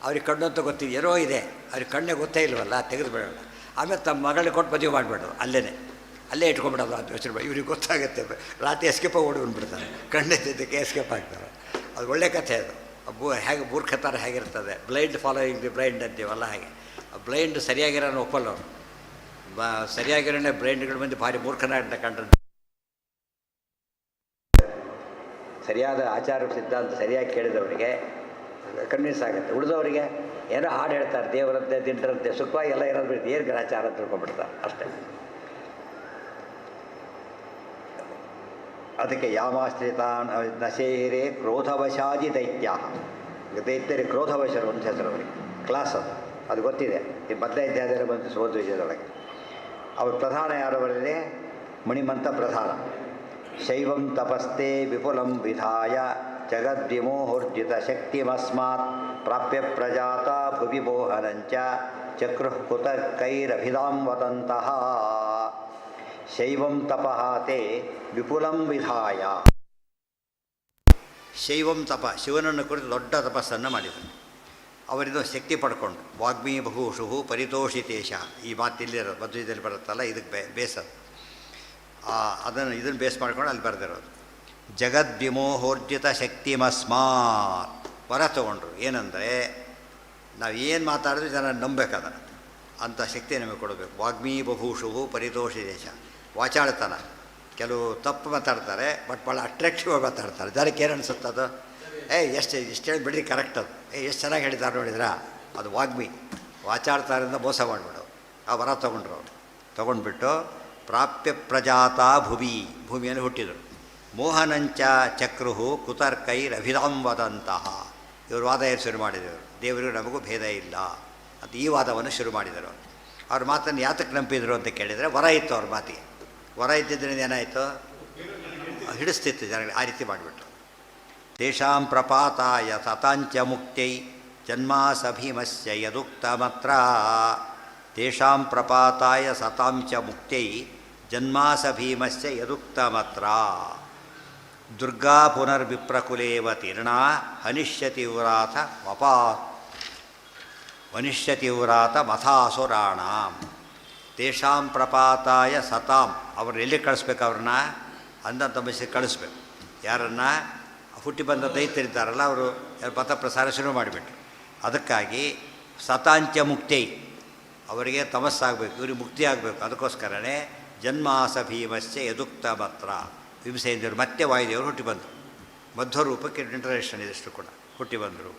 ಅವ್ರಿಗೆ ಕಣ್ಣು ಅಂತ ಗೊತ್ತಿದೆ, ಏನೋ ಇದೆ, ಅವ್ರಿಗೆ ಕಣ್ಣೇ ಗೊತ್ತೇ ಇಲ್ವಲ್ಲ, ತೆಗೆದು ಬಿಡೋಣ. ಆಮೇಲೆ ತಮ್ಮ ಮಗಳನ್ನ ಕೊಟ್ಟು ಮದುವೆ ಮಾಡಿಬಿಡೋದು, ಅಲ್ಲೇ ಇಟ್ಕೊಂಡ್ಬಿಡೋದು ಅಂತ ಯೋಚನೆ ಮಾಡಿ. ಇವ್ರಿಗೆ ಗೊತ್ತಾಗುತ್ತೆ, ರಾತ್ರಿ ಎಸ್ಕೇಪ ಓಡಿ ಬಂದುಬಿಡ್ತಾರೆ, ಕಣ್ಣೆತ್ತಿದ್ದಕ್ಕೆ ಎಸ್ಕೇಪ್ ಆಗ್ತಾರೆ. ಅದು ಒಳ್ಳೆ ಕಥೆ ಅದು. ಹೇಗೆ ಮೂರ್ಖತರ ಹೇಗಿರ್ತದೆ, ಬ್ಲೈಂಡ್ ಫಾಲೋಯಿಂಗ್ ದಿ ಬ್ಲೈಂಡ್ ಅಂತೀವಲ್ಲ ಹಾಗೆ. ಬ್ಲೈಂಡ್ ಸರಿಯಾಗಿರೋನು ಒಪ್ಪಲ್ಲವರು, ಸರಿಯಾಗಿರೋನೇ ಬ್ಲೈಂಡ್ಗಳ ಮಂದಿ ಭಾರಿ ಮೂರ್ಖನಾಗ ಕಂಡ್ರೆ. ಸರಿಯಾದ ಆಚಾರ ಸಿದ್ಧಾಂತ ಸರಿಯಾಗಿ ಕೇಳಿದವರಿಗೆ ಕನ್ವಿನ್ಸ್ ಆಗುತ್ತೆ. ಉಳಿದವರಿಗೆ ಏನೋ ಹಾಡು ಹೇಳ್ತಾರೆ, ದೇವರಂತೆ ದಿಂಡ್ರಂತೆ ಸುಖವಾಗಿ ಎಲ್ಲ ಇರೋದು ಬಿಟ್ಟು ಏನು ಗ್ರಾಚಾರ ಅಂತ ತಿಳ್ಕೊಂಡ್ಬಿಡ್ತಾರೆ ಅಷ್ಟೇ. ಅದಕ್ಕೆ ಯಾಮಾಶ್ರಿತಾನ್ ನಶೇರೇ ಕ್ರೋಧವಶಾದಿ ದೈತ್ಯ. ದೈತ್ಯರಿಗೆ ಕ್ರೋಧವಶರು ಅಂತ ಹೆಸರು ಅವರಿಗೆ, ಕ್ಲಾಸ್ ಅದು ಗೊತ್ತಿದೆ. ಈ ಮೊದಲನೇ ಅಧ್ಯಾಯದಲ್ಲಿ ಬಂತು ಸೋದ ವಿಜಯದೊಳಗೆ. ಅವ್ರ ಪ್ರಧಾನ ಯಾರವರಲ್ಲಿ, ಮಣಿಮಂತ ಪ್ರಧಾನ. ಶೈವಂ ತಪಸ್ತೆ ವಿಪುಲಂ ವಿಧಾಯ ಜಗದ್ವಿಮೋಹೋರ್ಜಿತ ಶಕ್ತಿಮಸ್ಮಾತ್ ಪ್ರಾಪ್ಯ ಪ್ರಜಾತ ಭುವಿ ಮೋಹನಂಚ ಚಕ್ರುಃ ಕುತರ್ಕೈರಭಿಧಾಂ ವದಂತಹ. ಶೈವಂ ತಪಃ ತೇ ವಿಪುಲಂ ವಿಧಾಯ. ಶೈವಂ ತಪ, ಶಿವನನ್ನು ಕುರಿತು ದೊಡ್ಡ ತಪಸ್ಸನ್ನು ಮಾಡಿದರು. ಅವರಿಂದ ಶಕ್ತಿ ಪಡ್ಕೊಂಡು ವಾಗ್ಮೀ ಬಹುಷು ಪರಿತೋಷಿತೇಶ, ಈ ಮಾತಿಲ್ಲಿರೋದು ಮಧ್ವದಲ್ಲಿ ಬರುತ್ತಲ್ಲ, ಇದಕ್ಕೆ ಬೇಸದು. ಇದನ್ನು ಬೇಸ್ ಮಾಡ್ಕೊಂಡು ಅಲ್ಲಿ ಬರೆದಿರೋದು. ಜಗದ್ವಿಮೋಹೋರ್ಜಿತ ಶಕ್ತಿಮಸ್ಮಾತ್ ವರ ತಗೊಂಡ್ರು. ಏನಂದರೆ ನಾವು ಏನು ಮಾತಾಡಿದ್ರೂ ಜನ ನಂಬಬೇಕಾದನ್ನು, ಅಂಥ ಶಕ್ತಿ ನಮಗೆ ಕೊಡಬೇಕು. ವಾಗ್ಮೀ ಬಭೂಷು ಪರಿತೋಷಿತೇಶ, ವಾಚಾಳ್ತನ. ಕೆಲವು ತಪ್ಪು ಮಾತಾಡ್ತಾರೆ, ಬಟ್ ಭಾಳ ಅಟ್ರಾಕ್ಟಿವ್ ಆಗಿ ಮಾತಾಡ್ತಾರೆ. ಜನಕ್ಕೆ ಏನು ಅನಿಸುತ್ತದು, ಇಷ್ಟು ಹೇಳಿ ಬಿಡ್ರಿ ಕರೆಕ್ಟ್ ಅದು, ಎಷ್ಟು ಚೆನ್ನಾಗಿ ಹೇಳಿದ್ದಾರೆ ನೋಡಿದ್ರ, ಅದು ವಾಗ್ಮಿ. ವಾಚಾಡ್ತಾರಿಂದ ಮೋಸ ಮಾಡಿಬಿಡು. ಆ ವರ ತೊಗೊಂಡ್ರು ಅವರು. ತೊಗೊಂಡ್ಬಿಟ್ಟು ಪ್ರಾಪ್ಯ ಪ್ರಜಾತ ಭುವಿ, ಭೂಮಿಯನ್ನು ಹುಟ್ಟಿದರು. ಮೋಹನಂಚ ಚಕ್ರುಹು ಕುತರ್ಕೈರಭಿಧಾಂ ವದಂತಹ. ಇವರು ವಾದ ಏನು ಶುರು ಮಾಡಿದರು, ದೇವರಿಗೂ ನಮಗೂ ಭೇದ ಇಲ್ಲ ಅಂತ ಈ ವಾದವನ್ನು ಶುರು ಮಾಡಿದರು. ಅವ್ರ ಮಾತನ್ನು ಯಾತಕ್ಕೆ ನಂಬಿದರು ಅಂತ ಕೇಳಿದರೆ, ವರ ಇತ್ತು ಅವ್ರ ಮಾತಿಗೆ. ವರ ಇದ್ದಿದ್ದರಿಂದ ಏನಾಯಿತು, ಹಿಡಿಸ್ತಿತ್ತು ಜನಗಳಿಗೆ. ಆ ರೀತಿ ಮಾಡಿಬಿಟ್ರು. ತೇಷಾಂ ಪ್ರಪಾತಾಯ ಸತಾಂಚ ಮುಕ್ತೈ ಜನ್ಮಾಸ ಭೀಮಸ್ಯ ಯದುಕ್ತಮತ್ರ. ತೇಷಾಂ ಪ್ರಪಾತಾಯ ಸತಾಂಚ ಮುಕ್ತೈ ಜನ್ಮಾಸ ಭೀಮಸ್ಯ ಯದುಕ್ತಮತ್ರ. ದುರ್ಗಾ ಪುನರ್ವಿಪ್ರಕುಲೇವ ತೀರ್ಣಾ ಹನಿಷ್ಯತಿ ವ್ರಾತ ವನಿಷ್ಯತಿ ವ್ರಾತ ಮಥಾಸುರಾಣಾಂ. ತೇಷಾಂ ಪ್ರಪಾತಾಯ ಸತಾಂ, ಅವ್ರನ್ನ ಎಲ್ಲಿ ಕಳಿಸ್ಬೇಕು, ಅವ್ರನ್ನ ಅಂದಂತಂಬಿಸಿ ಕಳಿಸ್ಬೇಕು. ಯಾರನ್ನು ಹುಟ್ಟಿ ಬಂದ ದೈತ್ಯರಿದ್ದಾರಲ್ಲ, ಅವರು ಪಥ ಪ್ರಸಾರ ಶುರು ಮಾಡಿಬಿಟ್ರು. ಅದಕ್ಕಾಗಿ ಸತಾಂಚ ಮುಕ್ತೈ, ಅವರಿಗೆ ತಮಸ್ಸಾಗಬೇಕು, ಇವ್ರಿಗೆ ಮುಕ್ತಿ ಆಗಬೇಕು. ಅದಕ್ಕೋಸ್ಕರನೇ ಜನ್ಮಾಸ ಭೀಮಸ್ಯ ಯದುಕ್ತ ಮಾತ್ರ. ಭೀಮಸೇಂದ್ರರು ಮತ್ತೆ ವಾಯುದೇವರು ಹುಟ್ಟಿ ಬಂದರು. ಮಧ್ವರೂಪಕ್ಕೆ ಇಂಟರೇಷನ್ ಇದಿಷ್ಟು ಕೂಡ ಹುಟ್ಟಿ ಬಂದರು.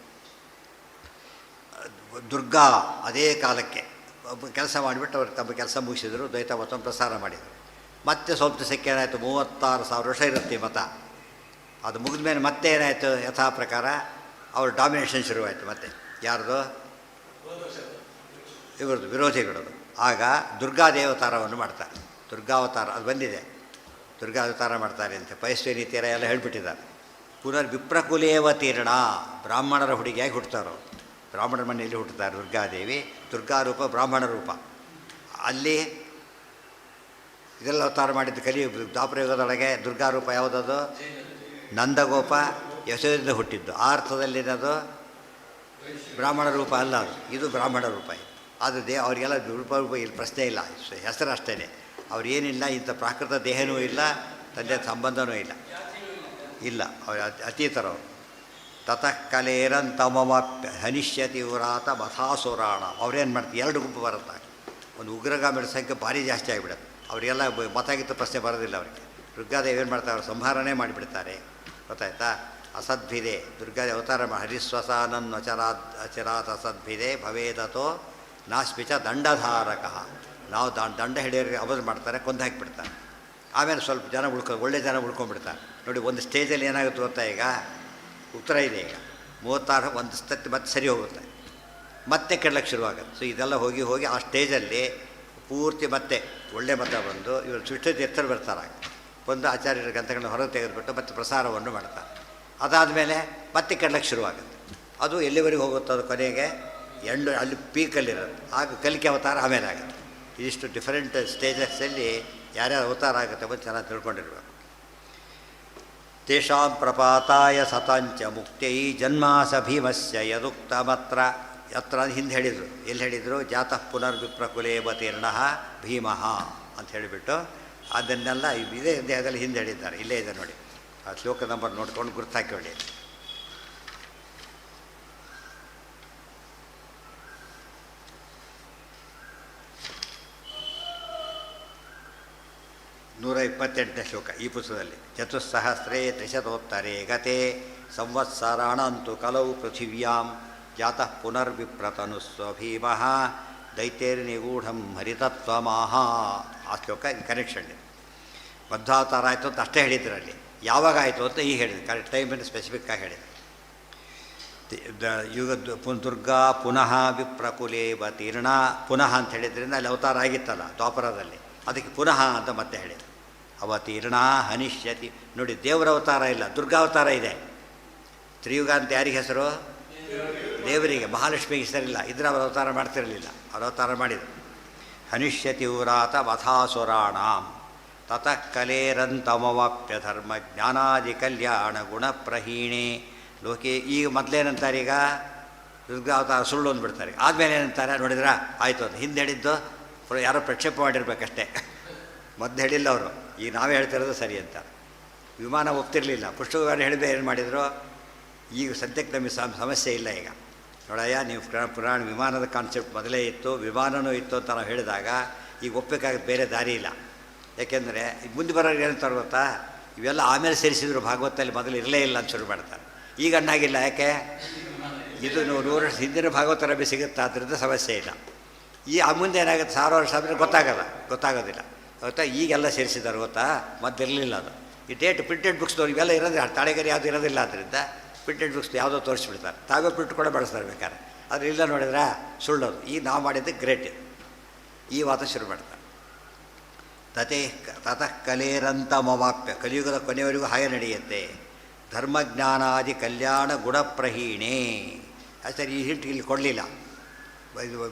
ದುರ್ಗಾ ಅದೇ ಕಾಲಕ್ಕೆ ಕೆಲಸ ಮಾಡಿಬಿಟ್ಟು ಅವರು ತಮ್ಮ ಕೆಲಸ ಮುಗಿಸಿದರು, ದ್ವೈತ ಮತವನ್ನು ಪ್ರಸಾರ ಮಾಡಿದರು. ಮತ್ತೆ ಸ್ವಲ್ಪ ದಿವಸಕ್ಕೆ ಏನಾಯಿತು, 36,000 ವರ್ಷ ಇರುತ್ತೆ ಮತ. ಅದು ಮುಗಿದ ಮೇಲೆ ಮತ್ತೆ ಏನಾಯಿತು, ಯಥಾ ಪ್ರಕಾರ ಅವ್ರ ಡಾಮಿನೇಷನ್ ಶುರುವಾಯಿತು. ಮತ್ತೆ ಯಾರ್ದು, ಇವ್ರದ್ದು ವಿರೋಧಿಗಳು. ಆಗ ದುರ್ಗಾದೇವತಾರವನ್ನು ಮಾಡ್ತಾರೆ. ದುರ್ಗಾವತಾರ ಅದು ಬಂದಿದೆ, ದುರ್ಗಾವತಾರ ಮಾಡ್ತಾರೆ ಅಂತ ಪಯಸ್ವಿನಿ ತೀರ ಎಲ್ಲ ಹೇಳ್ಬಿಟ್ಟಿದ್ದಾರೆ. ಪುನರ್ ವಿಪ್ರಕುಲೇವತೀರ್ಣ, ಬ್ರಾಹ್ಮಣರ ಹುಡುಗಿಯಾಗಿ ಹುಟ್ಟುತ್ತಾರೋ, ಬ್ರಾಹ್ಮಣರ ಮನೆಯಲ್ಲಿ ಹುಟ್ಟುತ್ತಾರೆ ದುರ್ಗಾದೇವಿ. ದುರ್ಗಾರೂಪ ಬ್ರಾಹ್ಮಣ ರೂಪ. ಅಲ್ಲಿ ಇದೆಲ್ಲ ಅವತಾರ ಮಾಡಿದ್ದು ದ್ವಾಪರಯುಗದೊಳಗೆ ದುರ್ಗಾರೂಪ ಯಾವುದದು? ನಂದಗೋಪ ಯಶೋದಿಂದ ಹುಟ್ಟಿದ್ದು. ಆ ಅರ್ಥದಲ್ಲಿರೋದು ಬ್ರಾಹ್ಮಣ ರೂಪ ಅಲ್ಲ, ಅದು ಇದು ಬ್ರಾಹ್ಮಣ ರೂಪ. ಅದು ಅವರಿಗೆಲ್ಲ ರೂಪ ಇಲ್ಲಿ ಪ್ರಶ್ನೆ ಇಲ್ಲ, ಹೆಸರು ಅಷ್ಟೇ. ಅವ್ರೇನಿಲ್ಲ, ಇಂಥ ಪ್ರಾಕೃತ ದೇಹನೂ ಇಲ್ಲ, ತಂದೆ ಸಂಬಂಧನೂ ಇಲ್ಲ, ಇಲ್ಲ ಅವ್ರು ಅತೀತರವರು. ತತಃ ಕಲೇರಂತಮವಾಪ್ಯ ಹನಿಷ್ಯತಿ ಉರಾತ ಮಥಾಸುರಾಣ. ಅವ್ರೇನು ಮಾಡ್ತಾರೆ, ಎರಡು ಗುಂಪು ಬರುತ್ತೆ. ಒಂದು ಉಗ್ರಗಾಮಿಗಳ ಸಂಖ್ಯೆ ಭಾರಿ ಜಾಸ್ತಿ ಆಗಿಬಿಡುತ್ತೆ. ಅವರಿಗೆಲ್ಲ ಮತಾಗಿದ್ದ ಪ್ರಶ್ನೆ ಬರೋದಿಲ್ಲ ಅವರಿಗೆ. ದುರ್ಗಾದೇವಿ ಏನು ಮಾಡ್ತಾರೆ, ಅವರು ಸಂಹಾರನೇ ಮಾಡಿಬಿಡ್ತಾರೆ. ಗೊತ್ತಾಯ್ತಾ? ಅಸದ್ಭಿದೆ ದುರ್ಗಾದೇವಿ ಅವತಾರ ಹರಿಸ್ವಸಾನನ್ ಅಚರಾತ್ ಅಸದ್ಭಿದೆ ಭವೇದತೋ ನಾಸ್ಮಿಚ ದಂಡಧಾರಕ. ನಾವು ದಂಡ ಹಿಡಿಯೋರಿಗೆ ಅವಧಿ ಮಾಡ್ತಾರೆ, ಕೊಂದು ಹಾಕಿಬಿಡ್ತಾರೆ. ಆಮೇಲೆ ಸ್ವಲ್ಪ ಜನ ಒಳ್ಳೆ ಜನ ಉಳ್ಕೊಂಡ್ಬಿಡ್ತಾರೆ. ನೋಡಿ, ಒಂದು ಸ್ಟೇಜಲ್ಲಿ ಏನಾಗುತ್ತೆ ಗೊತ್ತಾ, ಈಗ ಉತ್ತರ ಇದೆ, ಈಗ 36 ಒಂದು ಸ್ಥಿತಿ ಮತ್ತೆ ಸರಿ ಹೋಗುತ್ತೆ, ಮತ್ತೆ ಕೆಡಲಕ್ಕೆ ಶುರುವಾಗುತ್ತೆ. ಸೊ ಇದೆಲ್ಲ ಹೋಗಿ ಹೋಗಿ ಆ ಸ್ಟೇಜಲ್ಲಿ ಪೂರ್ತಿ ಮತ್ತೆ ಒಳ್ಳೆ ಮತ ಬಂದು ಇವರು ಸೃಷ್ಟಿ ಎತ್ತರ ಬರ್ತಾರೆ. ಒಂದು ಆಚಾರ್ಯರ ಗ್ರಂಥಗಳನ್ನ ಹೊರಗೆ ತೆಗೆದುಬಿಟ್ಟು ಮತ್ತೆ ಪ್ರಸಾರವನ್ನು ಮಾಡ್ತಾರೆ. ಅದಾದಮೇಲೆ ಮತ್ತೆ ಕೆಡಲಕ್ಕೆ ಶುರುವಾಗುತ್ತೆ. ಅದು ಎಲ್ಲಿವರೆಗೆ ಹೋಗುತ್ತೋ ಅದು ಕೊನೆಗೆ ಅಲ್ಲಿ ಪೀಕಲ್ಲಿರೋದು. ಆಗ ಕಲಿಕೆ ಅವತಾರ ಆಮೇಲೆ ಆಗುತ್ತೆ. ಇದಿಷ್ಟು ಡಿಫರೆಂಟ್ ಸ್ಟೇಜಸ್ಸಲ್ಲಿ ಯಾರ್ಯಾರು ಅವತಾರ ಆಗುತ್ತೆ ಅಂತ ಚೆನ್ನಾಗಿ ತಿಳ್ಕೊಂಡಿರ್ಬೇಕು. ತೇಷಾಂ ಪ್ರಪಾತಾಯ ಸತಾಂಚ ಮುಕ್ತೈ ಜನ್ಮಾಸ ಭೀಮಸ್ಯ ಯದುಕ್ತಮತ್ರ. ಯತ್ರ ಹಿಂದೆ ಹೇಳಿದರು, ಎಲ್ಲಿ ಹೇಳಿದರು? ಜಾತಃ ಪುನರ್ವಿಪ್ರಕುಲೇವತೀರ್ಣ ಭೀಮಃ ಅಂತ ಹೇಳಿಬಿಟ್ಟು ಅದನ್ನೆಲ್ಲ ಇದೇ ದೇಹದಲ್ಲಿ ಹಿಂದೆ ಹೇಳಿದ್ದಾರೆ. ಇಲ್ಲೇ ಇದೆ ನೋಡಿ, ಆ ಶ್ಲೋಕ ನಂಬರ್ ನೋಡ್ಕೊಂಡು ಗುರ್ತಾಕೊಳ್ಳಿ. ನೂರ 28ನೇ ಶ್ಲೋಕ ಈ ಪುಸ್ತಕದಲ್ಲಿ. ಚತುಸ್ಸಹಸ್ರೇ ತ್ರಿಶತೋತ್ತರೇ ಗತೆ ಸಂವತ್ಸರಾಣಂತು ಕಲೌ ಪೃಥಿವ್ಯಾಂ ಜಾತಃ ಪುನರ್ವಿಪ್ರತನು ಸ್ವಭೀಮಃ ದೈತ್ಯೈರ್ನಿಗೂಢಂ ಹರಿತತ್ವಮಾಹ. ಆ ಶ್ಲೋಕ ಕನೆಕ್ಷನ್ ಇದೆ. ಮಧ್ವಾವತಾರ ಆಯಿತು ಅಂತ ಅಷ್ಟೇ ಹೇಳಿದ್ರಲ್ಲಿ, ಯಾವಾಗ ಆಯಿತು ಅಂತ ಈಗ ಹೇಳಿದ್ರು, ಕರೆಕ್ಟ್ ಟೈಮನ್ನು ಸ್ಪೆಸಿಫಿಕ್ಕಾಗಿ ಹೇಳಿದ್ರು. ಯುಗ ದುರ್ಗಾ ಪುನಃ ವಿಪ್ರಕುಲೇವತೀರ್ಣ. ಪುನಃ ಅಂತ ಹೇಳಿದ್ರಿಂದ ಅಲ್ಲಿ ಅವತಾರ ಆಗಿತ್ತಲ್ಲ ದ್ವಾಪರದಲ್ಲಿ, ಅದಕ್ಕೆ ಪುನಃ ಅಂತ ಮತ್ತೆ ಹೇಳಿದರು. ಅವತೀರ್ಣ ಹನಿಷ್ಯತಿ. ನೋಡಿ, ದೇವರ ಅವತಾರ ಇಲ್ಲ, ದುರ್ಗಾವತಾರ ಇದೆ. ತ್ರಿಯುಗ ಅಂತ ಯಾರಿಗೆ ಹೆಸರು? ದೇವರಿಗೆ. ಮಹಾಲಕ್ಷ್ಮಿಗೆ ಹೆಸರಿಲ್ಲ, ಇದ್ರೆ ಅವರು ಅವತಾರ ಮಾಡ್ತಿರಲಿಲ್ಲ, ಅವರು ಅವತಾರ ಮಾಡಿದರು. ಹನಿಷ್ಯತಿ ಉರಾತ ವಥಾಸುರಾಣ ತತಃ ಕಲೇರಂತಮವಾಪ್ಯ ಧರ್ಮ ಜ್ಞಾನಾದಿ ಕಲ್ಯಾಣ ಗುಣಪ್ರಹೀಣೆ ಲೋಕೆ. ಈಗ ಮೊದಲೇನಂತಾರೆ, ಈಗ ದುರ್ಗಾವತಾರ ಸುಳ್ಳು ಅಂದ್ಬಿಡ್ತಾರೆ. ಆದಮೇಲೆ ಏನಂತಾರೆ ನೋಡಿದ್ರ, ಆಯಿತು ಅಂತ ಹಿಂದೆ ಹೇಳಿದ್ದು ಯಾರೋ ಪ್ರಕ್ಷೇಪ ಮಾಡಿರ್ಬೇಕಷ್ಟೇ, ಮೊದಲು ಹೇಳಿಲ್ಲ ಅವರು. ಈಗ ನಾವೇ ಹೇಳ್ತಿರೋದು ಸರಿ ಅಂತ. ವಿಮಾನ ಒಪ್ತಿರಲಿಲ್ಲ, ಪುಸ್ತಕಗಾರ ಹೇಳಿದ್ರೆ ಏನು ಮಾಡಿದರು. ಈಗ ಸದ್ಯಕ್ಕೆ ನಮಗೆ ಸಮಸ್ಯೆ ಇಲ್ಲ. ಈಗ ನೋಡಯ್ಯ, ನೀವು ಪುರಾಣ ವಿಮಾನದ ಕಾನ್ಸೆಪ್ಟ್ ಮೊದಲೇ ಇತ್ತು, ವಿಮಾನವೂ ಇತ್ತು ಅಂತ ನಾವು ಹೇಳಿದಾಗ ಈಗ ಒಪ್ಪಬೇಕಾಗುತ್ತೆ, ಬೇರೆ ದಾರಿ ಇಲ್ಲ. ಯಾಕೆಂದರೆ ಮುಂದೆ ಬರೋರಿಗೆ ಏನಂತಾರೆ ಗೊತ್ತಾ, ಇವೆಲ್ಲ ಆಮೇಲೆ ಸೇರಿಸಿದ್ರು ಭಾಗವತದಲ್ಲಿ, ಮೊದಲು ಇರಲೇ ಇಲ್ಲ ಅಂತ ಶುರು ಮಾಡ್ತಾರೆ. ಈಗ ಅಣ್ಣಾಗಿಲ್ಲ, ಯಾಕೆ? ಇದು 100 ವರ್ಷ ಹಿಂದಿನ ಭಾಗವತ ರಬಿ ಸಿಗುತ್ತೆ, ಆದ್ದರಿಂದ ಸಮಸ್ಯೆ ಇಲ್ಲ. ಈ ಮುಂದೆ ಏನಾಗುತ್ತೆ, 1000 ವರ್ಷ ಆದರೆ ಗೊತ್ತಾಗೋದಿಲ್ಲ ಗೊತ್ತಾ. ಈಗೆಲ್ಲ ಸೇರಿಸಿದ್ದಾರೆ ಗೊತ್ತಾ, ಮೊದಲಿರಲಿಲ್ಲ ಅದು. ಈ ಡೇಟ್ ಪ್ರಿಂಟೆಡ್ ಬುಕ್ಸ್ದವ್ರು ಇವೆಲ್ಲ ಇರೋದಿಲ್ಲ, ತಾಳೆಗರಿ ಯಾವುದು ಇರೋದಿಲ್ಲ. ಆದ್ದರಿಂದ ಪ್ರಿಂಟೆಡ್ ಬುಕ್ಸ್ ಯಾವುದೋ ತೋರಿಸ್ಬಿಡ್ತಾರೆ, ತಾವೇ ಪ್ರಿಂಟ್ ಕೂಡ ಬಳಸ್ತಾರೆ ಬೇಕಾದ್ರೆ. ಆದರೆ ಇಲ್ಲ ನೋಡಿದ್ರೆ ಸುಳ್ಳೋದು. ಈಗ ನಾವು ಮಾಡಿದ್ದು ಗ್ರೇಟ್, ಈ ವಾದ ಶುರು ಮಾಡ್ತಾರೆ. ತತಃ ಕಲೇರಂತಮವಾಪ್ಯ. ಕಲಿಯುಗದ ಕೊನೆಯವರೆಗೂ ಹಾಗೆ ನಡೆಯುತ್ತೆ. ಧರ್ಮಜ್ಞಾನಾದಿ ಕಲ್ಯಾಣ ಗುಣಪ್ರಹೀಣೆ. ಸರಿ, ಈ ಹಿಂಟ್ ಇಲ್ಲಿ ಕೊಡಲಿಲ್ಲ,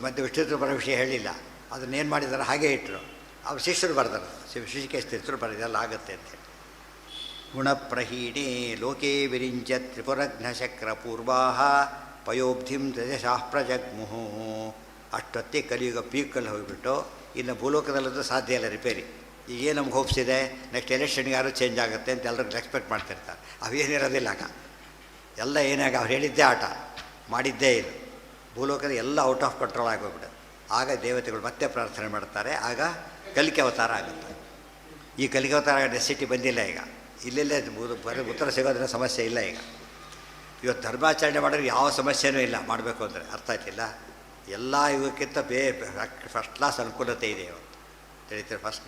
ಮತ್ತು ವಿಷ್ಣು ಬರೋ ವಿಷಯ ಹೇಳಿಲ್ಲ. ಅದನ್ನೇನು ಮಾಡಿದ್ದಾರೆ, ಹಾಗೆ ಇಟ್ಟರು. ಅವ್ರು ಶಿಷ್ಯರು ಬರ್ತಾರೆ, ಶಿಶಿಕೇಶ ತೀರ್ಥರು ಬರೆದೆಲ್ಲ ಆಗುತ್ತೆ ಅಂತೇಳಿ. ಗುಣಪ್ರಹೀಣೆ ಲೋಕೇ ವಿರಿಂಚ ತ್ರಿಪುರಘ್ನಶಕ್ರ ಪೂರ್ವಾ ಪಯೋಬ್ಧಿಂ ತಜಶಾಃ ಪ್ರಜಗ್ಮುಹು. ಅಷ್ಟೊತ್ತಿ ಕಲಿಯುಗ ಪೀಕಲ್ಲಿ ಹೋಗಿಬಿಟ್ಟು ಇನ್ನು ಭೂಲೋಕದಲ್ಲದು ಸಾಧ್ಯ ಇಲ್ಲ ರಿಪೇರಿ. ಈಗೇನು ನಮ್ಗೆ ಹೋಪ್ಸ್ ಇದೆ, ನೆಕ್ಸ್ಟ್ ಎಲೆಕ್ಷನ್ಗೆ ಯಾರು ಚೇಂಜ್ ಆಗುತ್ತೆ ಅಂತ ಎಲ್ಲರಿಗೂ ಎಕ್ಸ್ಪೆಕ್ಟ್ ಮಾಡ್ತಿರ್ತಾರೆ. ಅವೇನಿರೋದಿಲ್ಲ ಆಗ. ಎಲ್ಲ ಏನಾಗ ಅವ್ರು ಹೇಳಿದ್ದೇ ಆಟ, ಮಾಡಿದ್ದೇ ಇದು. ಭೂಲೋಕದ ಎಲ್ಲ ಔಟ್ ಆಫ್ ಕಂಟ್ರೋಲ್ ಆಗೋಗ್ಬಿಡುತ್ತೆ. ಆಗ ದೇವತೆಗಳು ಮತ್ತೆ ಪ್ರಾರ್ಥನೆ ಮಾಡ್ತಾರೆ, ಆಗ ಕಲಿಕೆ ಅವತಾರ ಆಗುತ್ತೆ. ಈ ಕಲಿಕೆ ಅವತಾರ ನೆಸಿಟಿ ಬಂದಿಲ್ಲ ಈಗ. ಇಲ್ಲೆಲ್ಲೇ ಉತ್ತರ ಸಿಗೋದ್ರ ಸಮಸ್ಯೆ ಇಲ್ಲ ಈಗ. ಇವತ್ತು ಧರ್ಮಾಚರಣೆ ಮಾಡೋರಿಗೆ ಯಾವ ಸಮಸ್ಯೆನೂ ಇಲ್ಲ, ಮಾಡಬೇಕು ಅಂದರೆ. ಅರ್ಥ ಆಯ್ತಿಲ್ಲ? ಎಲ್ಲ ಯುಗಕ್ಕಿಂತ ಫಸ್ಟ್ ಕ್ಲಾಸ್ ಅನುಕೂಲತೆ ಇದೆ ಇವತ್ತು ತಿಳಿತಾರೆ. ಫಸ್ಟ್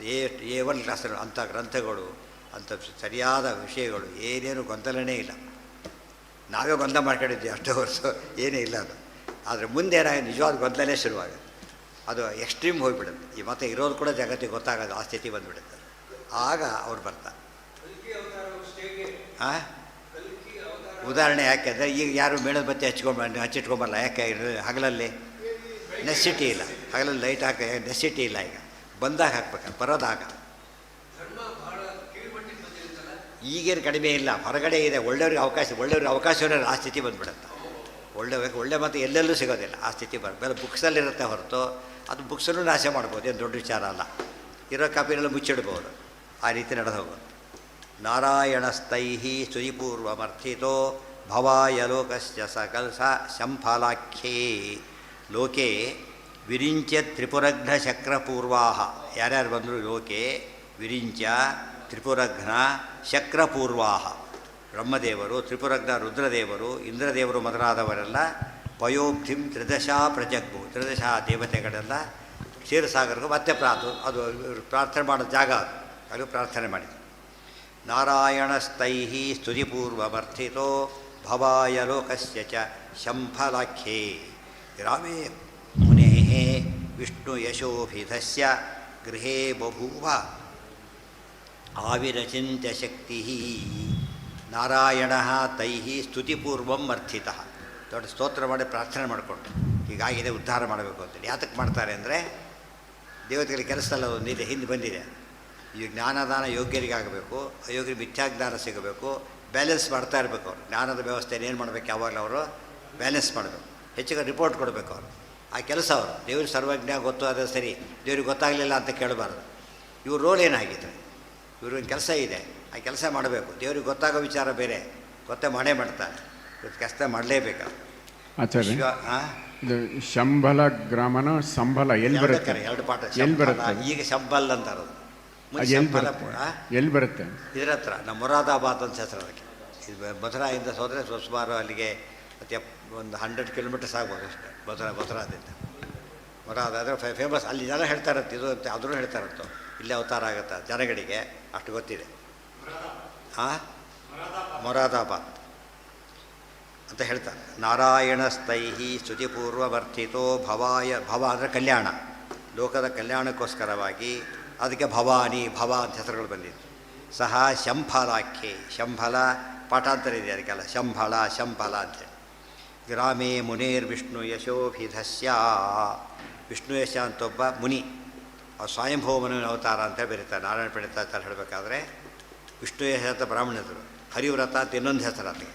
A1 ಕ್ಲಾಸ್ ಅಂಥ ಗ್ರಂಥಗಳು, ಅಂಥ ಸರಿಯಾದ ವಿಷಯಗಳು, ಏನೇನು ಗೊಂದಲನೇ ಇಲ್ಲ. ನಾವೇ ಗೊಂದಲ ಮಾಡ್ಕೊಂಡಿದ್ವಿ ಅಷ್ಟೇ ಹೊರತು ಏನೇ ಇಲ್ಲ ಅದು. ಆದರೆ ಮುಂದೆ ಏನಾಗಿ ನಿಜವಾದ ಗೊಂದಲನೇ ಶುರುವಾಗುತ್ತೆ. ಅದು ಎಕ್ಸ್ಟ್ರೀಮ್ ಹೋಗಿಬಿಡುತ್ತೆ. ಈ ಮತ್ತೆ ಇರೋದು ಕೂಡ ಜಗತ್ತಿಗೆ ಗೊತ್ತಾಗೋದು, ಆ ಸ್ಥಿತಿ ಬಂದುಬಿಡುತ್ತೆ. ಆಗ ಅವ್ರು ಬರ್ತಾರೆ. ಹಾಂ, ಉದಾಹರಣೆ ಯಾಕೆಂದರೆ ಈಗ ಯಾರು ಮೇಣದ ಬತ್ತಿ ಹಚ್ಚಿಟ್ಕೊಂಬರಲ್ಲ. ಯಾಕೆ? ಹಗಲಲ್ಲಿ ನೆಸಿಟಿ ಇಲ್ಲ, ಹಗಲಲ್ಲಿ ಲೈಟ್ ಹಾಕಿ ನೆಸಿಟಿ ಇಲ್ಲ. ಈಗ ಬಂದಾಗ ಹಾಕ್ಬೇಕು, ಬರೋದಾಗ. ಈಗೇನು ಕಡಿಮೆ ಇಲ್ಲ, ಹೊರಗಡೆ ಇದೆ. ಒಳ್ಳೆಯವ್ರಿಗೆ ಅವಕಾಶವೇ ಆ ಸ್ಥಿತಿ ಬಂದುಬಿಡುತ್ತೆ. ಒಳ್ಳೆ ಮತ್ತು ಎಲ್ಲೆಲ್ಲೂ ಸಿಗೋದಿಲ್ಲ, ಆ ಸ್ಥಿತಿ ಬೇರೆ ಬುಕ್ಸಲ್ಲಿರುತ್ತೆ ಹೊರತು ಅದು ಬುಕ್ಸಲ್ಲೂ ನಾಶ ಮಾಡ್ಬೋದು, ಏನು ದೊಡ್ಡ ವಿಚಾರ ಅಲ್ಲ. ಇರೋ ಕಾಪಿನೆಲ್ಲ ಮುಚ್ಚಿಡ್ಬೋದು. ಆ ರೀತಿ ನಡೆದು ಹೋಗೋದು. ನಾರಾಯಣಸ್ತೈಹಿ ಸ್ತುತಿಪೂರ್ವಮರ್ಥಿತೋ ಭವಾಯ ಲೋಕಸ್ಯ ಸಕಲ್ಸ ಶಂಫಲಾಖ್ಯೇ ಲೋಕೆ ವಿರಿಂಚ್ಯ ತ್ರಿಪುರಘ್ನ ಶಕ್ರಪೂರ್ವಾಹ. ಯಾರ್ಯಾರು ಬಂದರು? ಲೋಕೆ ವಿರಿಂಚ್ಯ ತ್ರಿಪುರಘ್ನ ಶಕ್ರಪೂರ್ವಾಹ. ಬ್ರಹ್ಮದೇವರು, ತ್ರಿಪುರಘ್ನ ರುದ್ರದೇವರು, ಇಂದ್ರದೇವರು ಮೊದಲಾದವರೆಲ್ಲ ಪಯೋಬ್ಧಿಂ ತ್ರಿದಶಾ ಪ್ರಜಗ್ಭು. ತ್ರಿದಶಾ ದೇವತೆಗಳೆಲ್ಲ ಕ್ಷೀರಸಾಗರಕ್ಕೂ ಮತ್ತೆ ಅದು ಪ್ರಾರ್ಥನೆ ಮಾಡೋ ಜಾಗ, ಅದು ಅಲ್ಲಿ ಪ್ರಾರ್ಥನೆ ಮಾಡಿದರು. ನಾರಾಯಣಸ್ತೈಹಿ ಸ್ತುತಿಪೂರ್ವಮರ್ಥಿತೋ ಭವಾಯ ಲೋಕಸ್ಯ ಚ ಶಂಫಲಾಖ್ಯೇ ಗ್ರಾಮೇ ಮುನೇಃ ವಿಷ್ಣು ಯಶೋಭಿಧಸ್ಯ ಗೃಹೇ ಬಭೂವ ಆವಿರಚಿಂತ್ಯ ಶಕ್ತಿ. ನಾರಾಯಣ ತೈಹಿ ಸ್ತುತಿಪೂರ್ವಂ ಅರ್ಥಿತಃ. ದೊಡ್ಡ ಸ್ತೋತ್ರ ಮಾಡಿ ಪ್ರಾರ್ಥನೆ ಮಾಡಿಕೊಂಡು ಹೀಗಾಗಿದೆ, ಉದ್ಧಾರ ಮಾಡಬೇಕು ಅಂತೇಳಿ. ಯಾತಕ್ಕೆ ಮಾಡ್ತಾರೆ ಅಂದರೆ ದೇವತೆಗಳಿಗೆ ಕೆಲಸದಲ್ಲ ಒಂದಿದೆ, ಹಿಂದೆ ಬಂದಿದೆ. ಈ ಜ್ಞಾನದಾನ ಯೋಗ್ಯರಿಗಾಗಬೇಕು, ಅಯೋಗ್ಯರಿಗೆ ಮಿಥ್ಯಾಜ್ಞಾನ ಸಿಗಬೇಕು. ಬ್ಯಾಲೆನ್ಸ್ ಮಾಡ್ತಾ ಇರಬೇಕು ಅವರು. ಜ್ಞಾನದ ವ್ಯವಸ್ಥೆಯನ್ನು ಏನು ಮಾಡಬೇಕು? ಯಾವಾಗಲೂ ಅವರು ಬ್ಯಾಲೆನ್ಸ್ ಮಾಡಬೇಕು, ಹೆಚ್ಚಿಗೆ ರಿಪೋರ್ಟ್ ಕೊಡಬೇಕು ಅವರು. ಆ ಕೆಲಸ ಅವರು. ದೇವ್ರಿಗೆ ಸರ್ವಜ್ಞ ಗೊತ್ತು, ಅದು ಸರಿ, ದೇವ್ರಿಗೆ ಗೊತ್ತಾಗಲಿಲ್ಲ ಅಂತ ಕೇಳಬಾರ್ದು. ಇವ್ರ ರೋಲ್ ಏನಾಗಿದೆ? ಇವ್ರಿಗೊಂದು ಕೆಲಸ ಇದೆ, ಆ ಕೆಲಸ ಮಾಡಬೇಕು. ದೇವ್ರಿಗೆ ಗೊತ್ತಾಗೋ ವಿಚಾರ ಬೇರೆ, ಗೊತ್ತೇ ಮಾಡೇ ಮಾಡ್ತಾರೆ. ಇವತ್ತು ಕೆಲಸ ಮಾಡಲೇಬೇಕು. ಆಚಾರ್ಯ, ಇದು ಶಂಬಲ ಗ್ರಾಮನ ಸಂಬಲ ಎಲ್ಲಿ ಬರುತ್ತೆ? ಎರಡು ಪಾಠ ಎಲ್ಲಿ ಬರುತ್ತೆ? ಈಗ ಶಂಬಲ್ ಅಂತಾರದು. ಎಲ್ಲಿ ಬರುತ್ತೆ? ಇದರ ಹತ್ರ ನಮ್ಮ ಮೊರಾದಾಬಾದ್ ಅಂತ ಹೆಸರು ಅದಕ್ಕೆ. ಇದು ಮಥುರಾದಿಂದ ಹೋದರೆ ಸುಮಾರು ಅಲ್ಲಿಗೆ ಮತ್ತು ಒಂದು 100 ಕಿಲೋಮೀಟರ್ಸ್ ಆಗ್ಬೋದು ಅಷ್ಟೇ. ಮಥುರಾದಿಂದ ಮೊರಾದಾದರೆ ಫೇಮಸ್. ಅಲ್ಲಿ ಜನ ಹೇಳ್ತಾರಂತೆ ಇದು ಅಂತ, ಅದನ್ನು ಹೇಳ್ತಾರಂತ. ಇಲ್ಲೇ ಅವತಾರ ಆಗುತ್ತೆ ಜನಗಳಿಗೆ, ಅಷ್ಟು ಗೊತ್ತಿದೆ. ಹಾಂ, ಮೊರಾದಾಬಾದ್ ಅಂತ ಹೇಳ್ತಾರೆ. ನಾರಾಯಣಸ್ತೈಹಿ ಸ್ತುತಿಪೂರ್ವವರ್ತಿತೋ ಭವಾಯ. ಭವ ಅಂದರೆ ಕಲ್ಯಾಣ, ಲೋಕದ ಕಲ್ಯಾಣಕ್ಕೋಸ್ಕರವಾಗಿ ಅದಕ್ಕೆ ಭವಾನಿ, ಭವ ಅಂತ ಹೆಸರುಗಳು ಬಂದಿತ್ತು. ಸಹ ಶಂಫಲಾಖ್ಯೆ. ಶಂಫಲ ಪಾಠಾಂತರ ಇದೆ ಅದಕ್ಕೆಲ್ಲ, ಶಂಫಲ ಶಂಫಲ ಅಂತೇಳಿ. ಗ್ರಾಮೇ ಮುನೇರ್ ವಿಷ್ಣು ಯಶೋಭಿಧಸ್ಯ. ವಿಷ್ಣು ಯಶ ಅಂತ ಒಬ್ಬ ಮುನಿ, ಆ ಸ್ವಯಂಭೂಮನ ಅವತಾರ ಅಂತ ಬರೀತಾರೆ. ನಾರಾಯಣ ಪಂಡಿತಾಚಾರ್ಯ ಹೇಳಬೇಕಾದ್ರೆ ವಿಷ್ಣು ಯಶ ಅಂತ ಬ್ರಾಹ್ಮಣರು, ಹರಿವ್ರತ ಅಂತ ಇನ್ನೊಂದು ಹೆಸರು ಅದಕ್ಕೆ.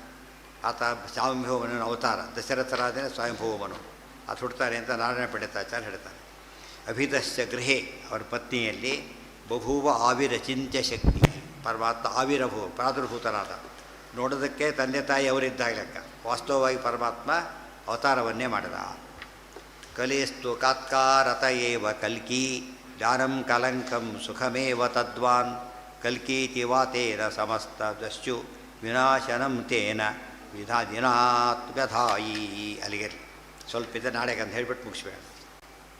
ಆತ ಸ್ವಯಂಭೂಮನ ಅವತಾರ. ದಶರಥರಾದರೆ ಸ್ವಯಂಭೂಮನು ಆತ ಹುಡ್ತಾನೆ ಅಂತ ನಾರಾಯಣ ಪಂಡಿತಾಚಾರ್ಯ ಹೇಳ್ತಾರೆ. ಅಭಿಧಸ್ಯ ಗೃಹೇ, ಅವರ ಪತ್ನಿಯಲ್ಲಿ ಬಭೂವ ಆವಿರಚಿಂತ್ಯ ಶಕ್ತಿ. ಪರಮಾತ್ಮ ಪ್ರಾದುರ್ಭೂತನಾದ. ನೋಡೋದಕ್ಕೆ ತಂದೆ ತಾಯಿ ಅವರಿದ್ದಾಗ ಲೆಕ್ಕ, ವಾಸ್ತವವಾಗಿ ಪರಮಾತ್ಮ ಅವತಾರವನ್ನೇ ಮಾಡಿದ. ಕಲೇಸ್ತು ಕಾತ್ಕಾರತ ಏವ ಕಲ್ಕಿ ಜ್ಞಾನಂ ಕಲಂಕಂ ಸುಖಮೇವ ತದ್ವಾನ್ ಕಲ್ಕೀತಿ ವಾತೇನ ಸಮಸ್ತ ದಸ್ಯು ವಿನಾಶನಂ ತೇನ ದಿನಾತ್ ವ್ಯಧಾಯಿ. ಅಲ್ಲಿಗೆ ಸ್ವಲ್ಪ ಇದೆ, ನಾಳೆಗೆ ಅಂತ ಹೇಳಿಬಿಟ್ಟು ಮುಗಿಸ್ಬೇಡ.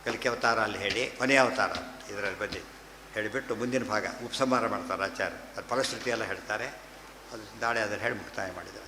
ಕಲ್ಕಿ ಅವತಾರ ಅಲ್ಲಿ ಹೇಳಿ, ಕೊನೆಯ ಅವತಾರ ಇದರಲ್ಲಿ ಬಂದು ಹೇಳಿಬಿಟ್ಟು ಮುಂದಿನ ಭಾಗ ಉಪಸಂಹಾರ ಮಾಡ್ತಾರೆ ಆಚಾರ್ಯ. ಅದು ಫಲಶ್ರುತಿ ಎಲ್ಲ ಹೇಳ್ತಾರೆ. ಅದು ನಾಳೆ ಅದನ್ನು ಹೇಳಿ ಮುಕ್ತಾಯ ಮಾಡಿದ್ದಾರೆ.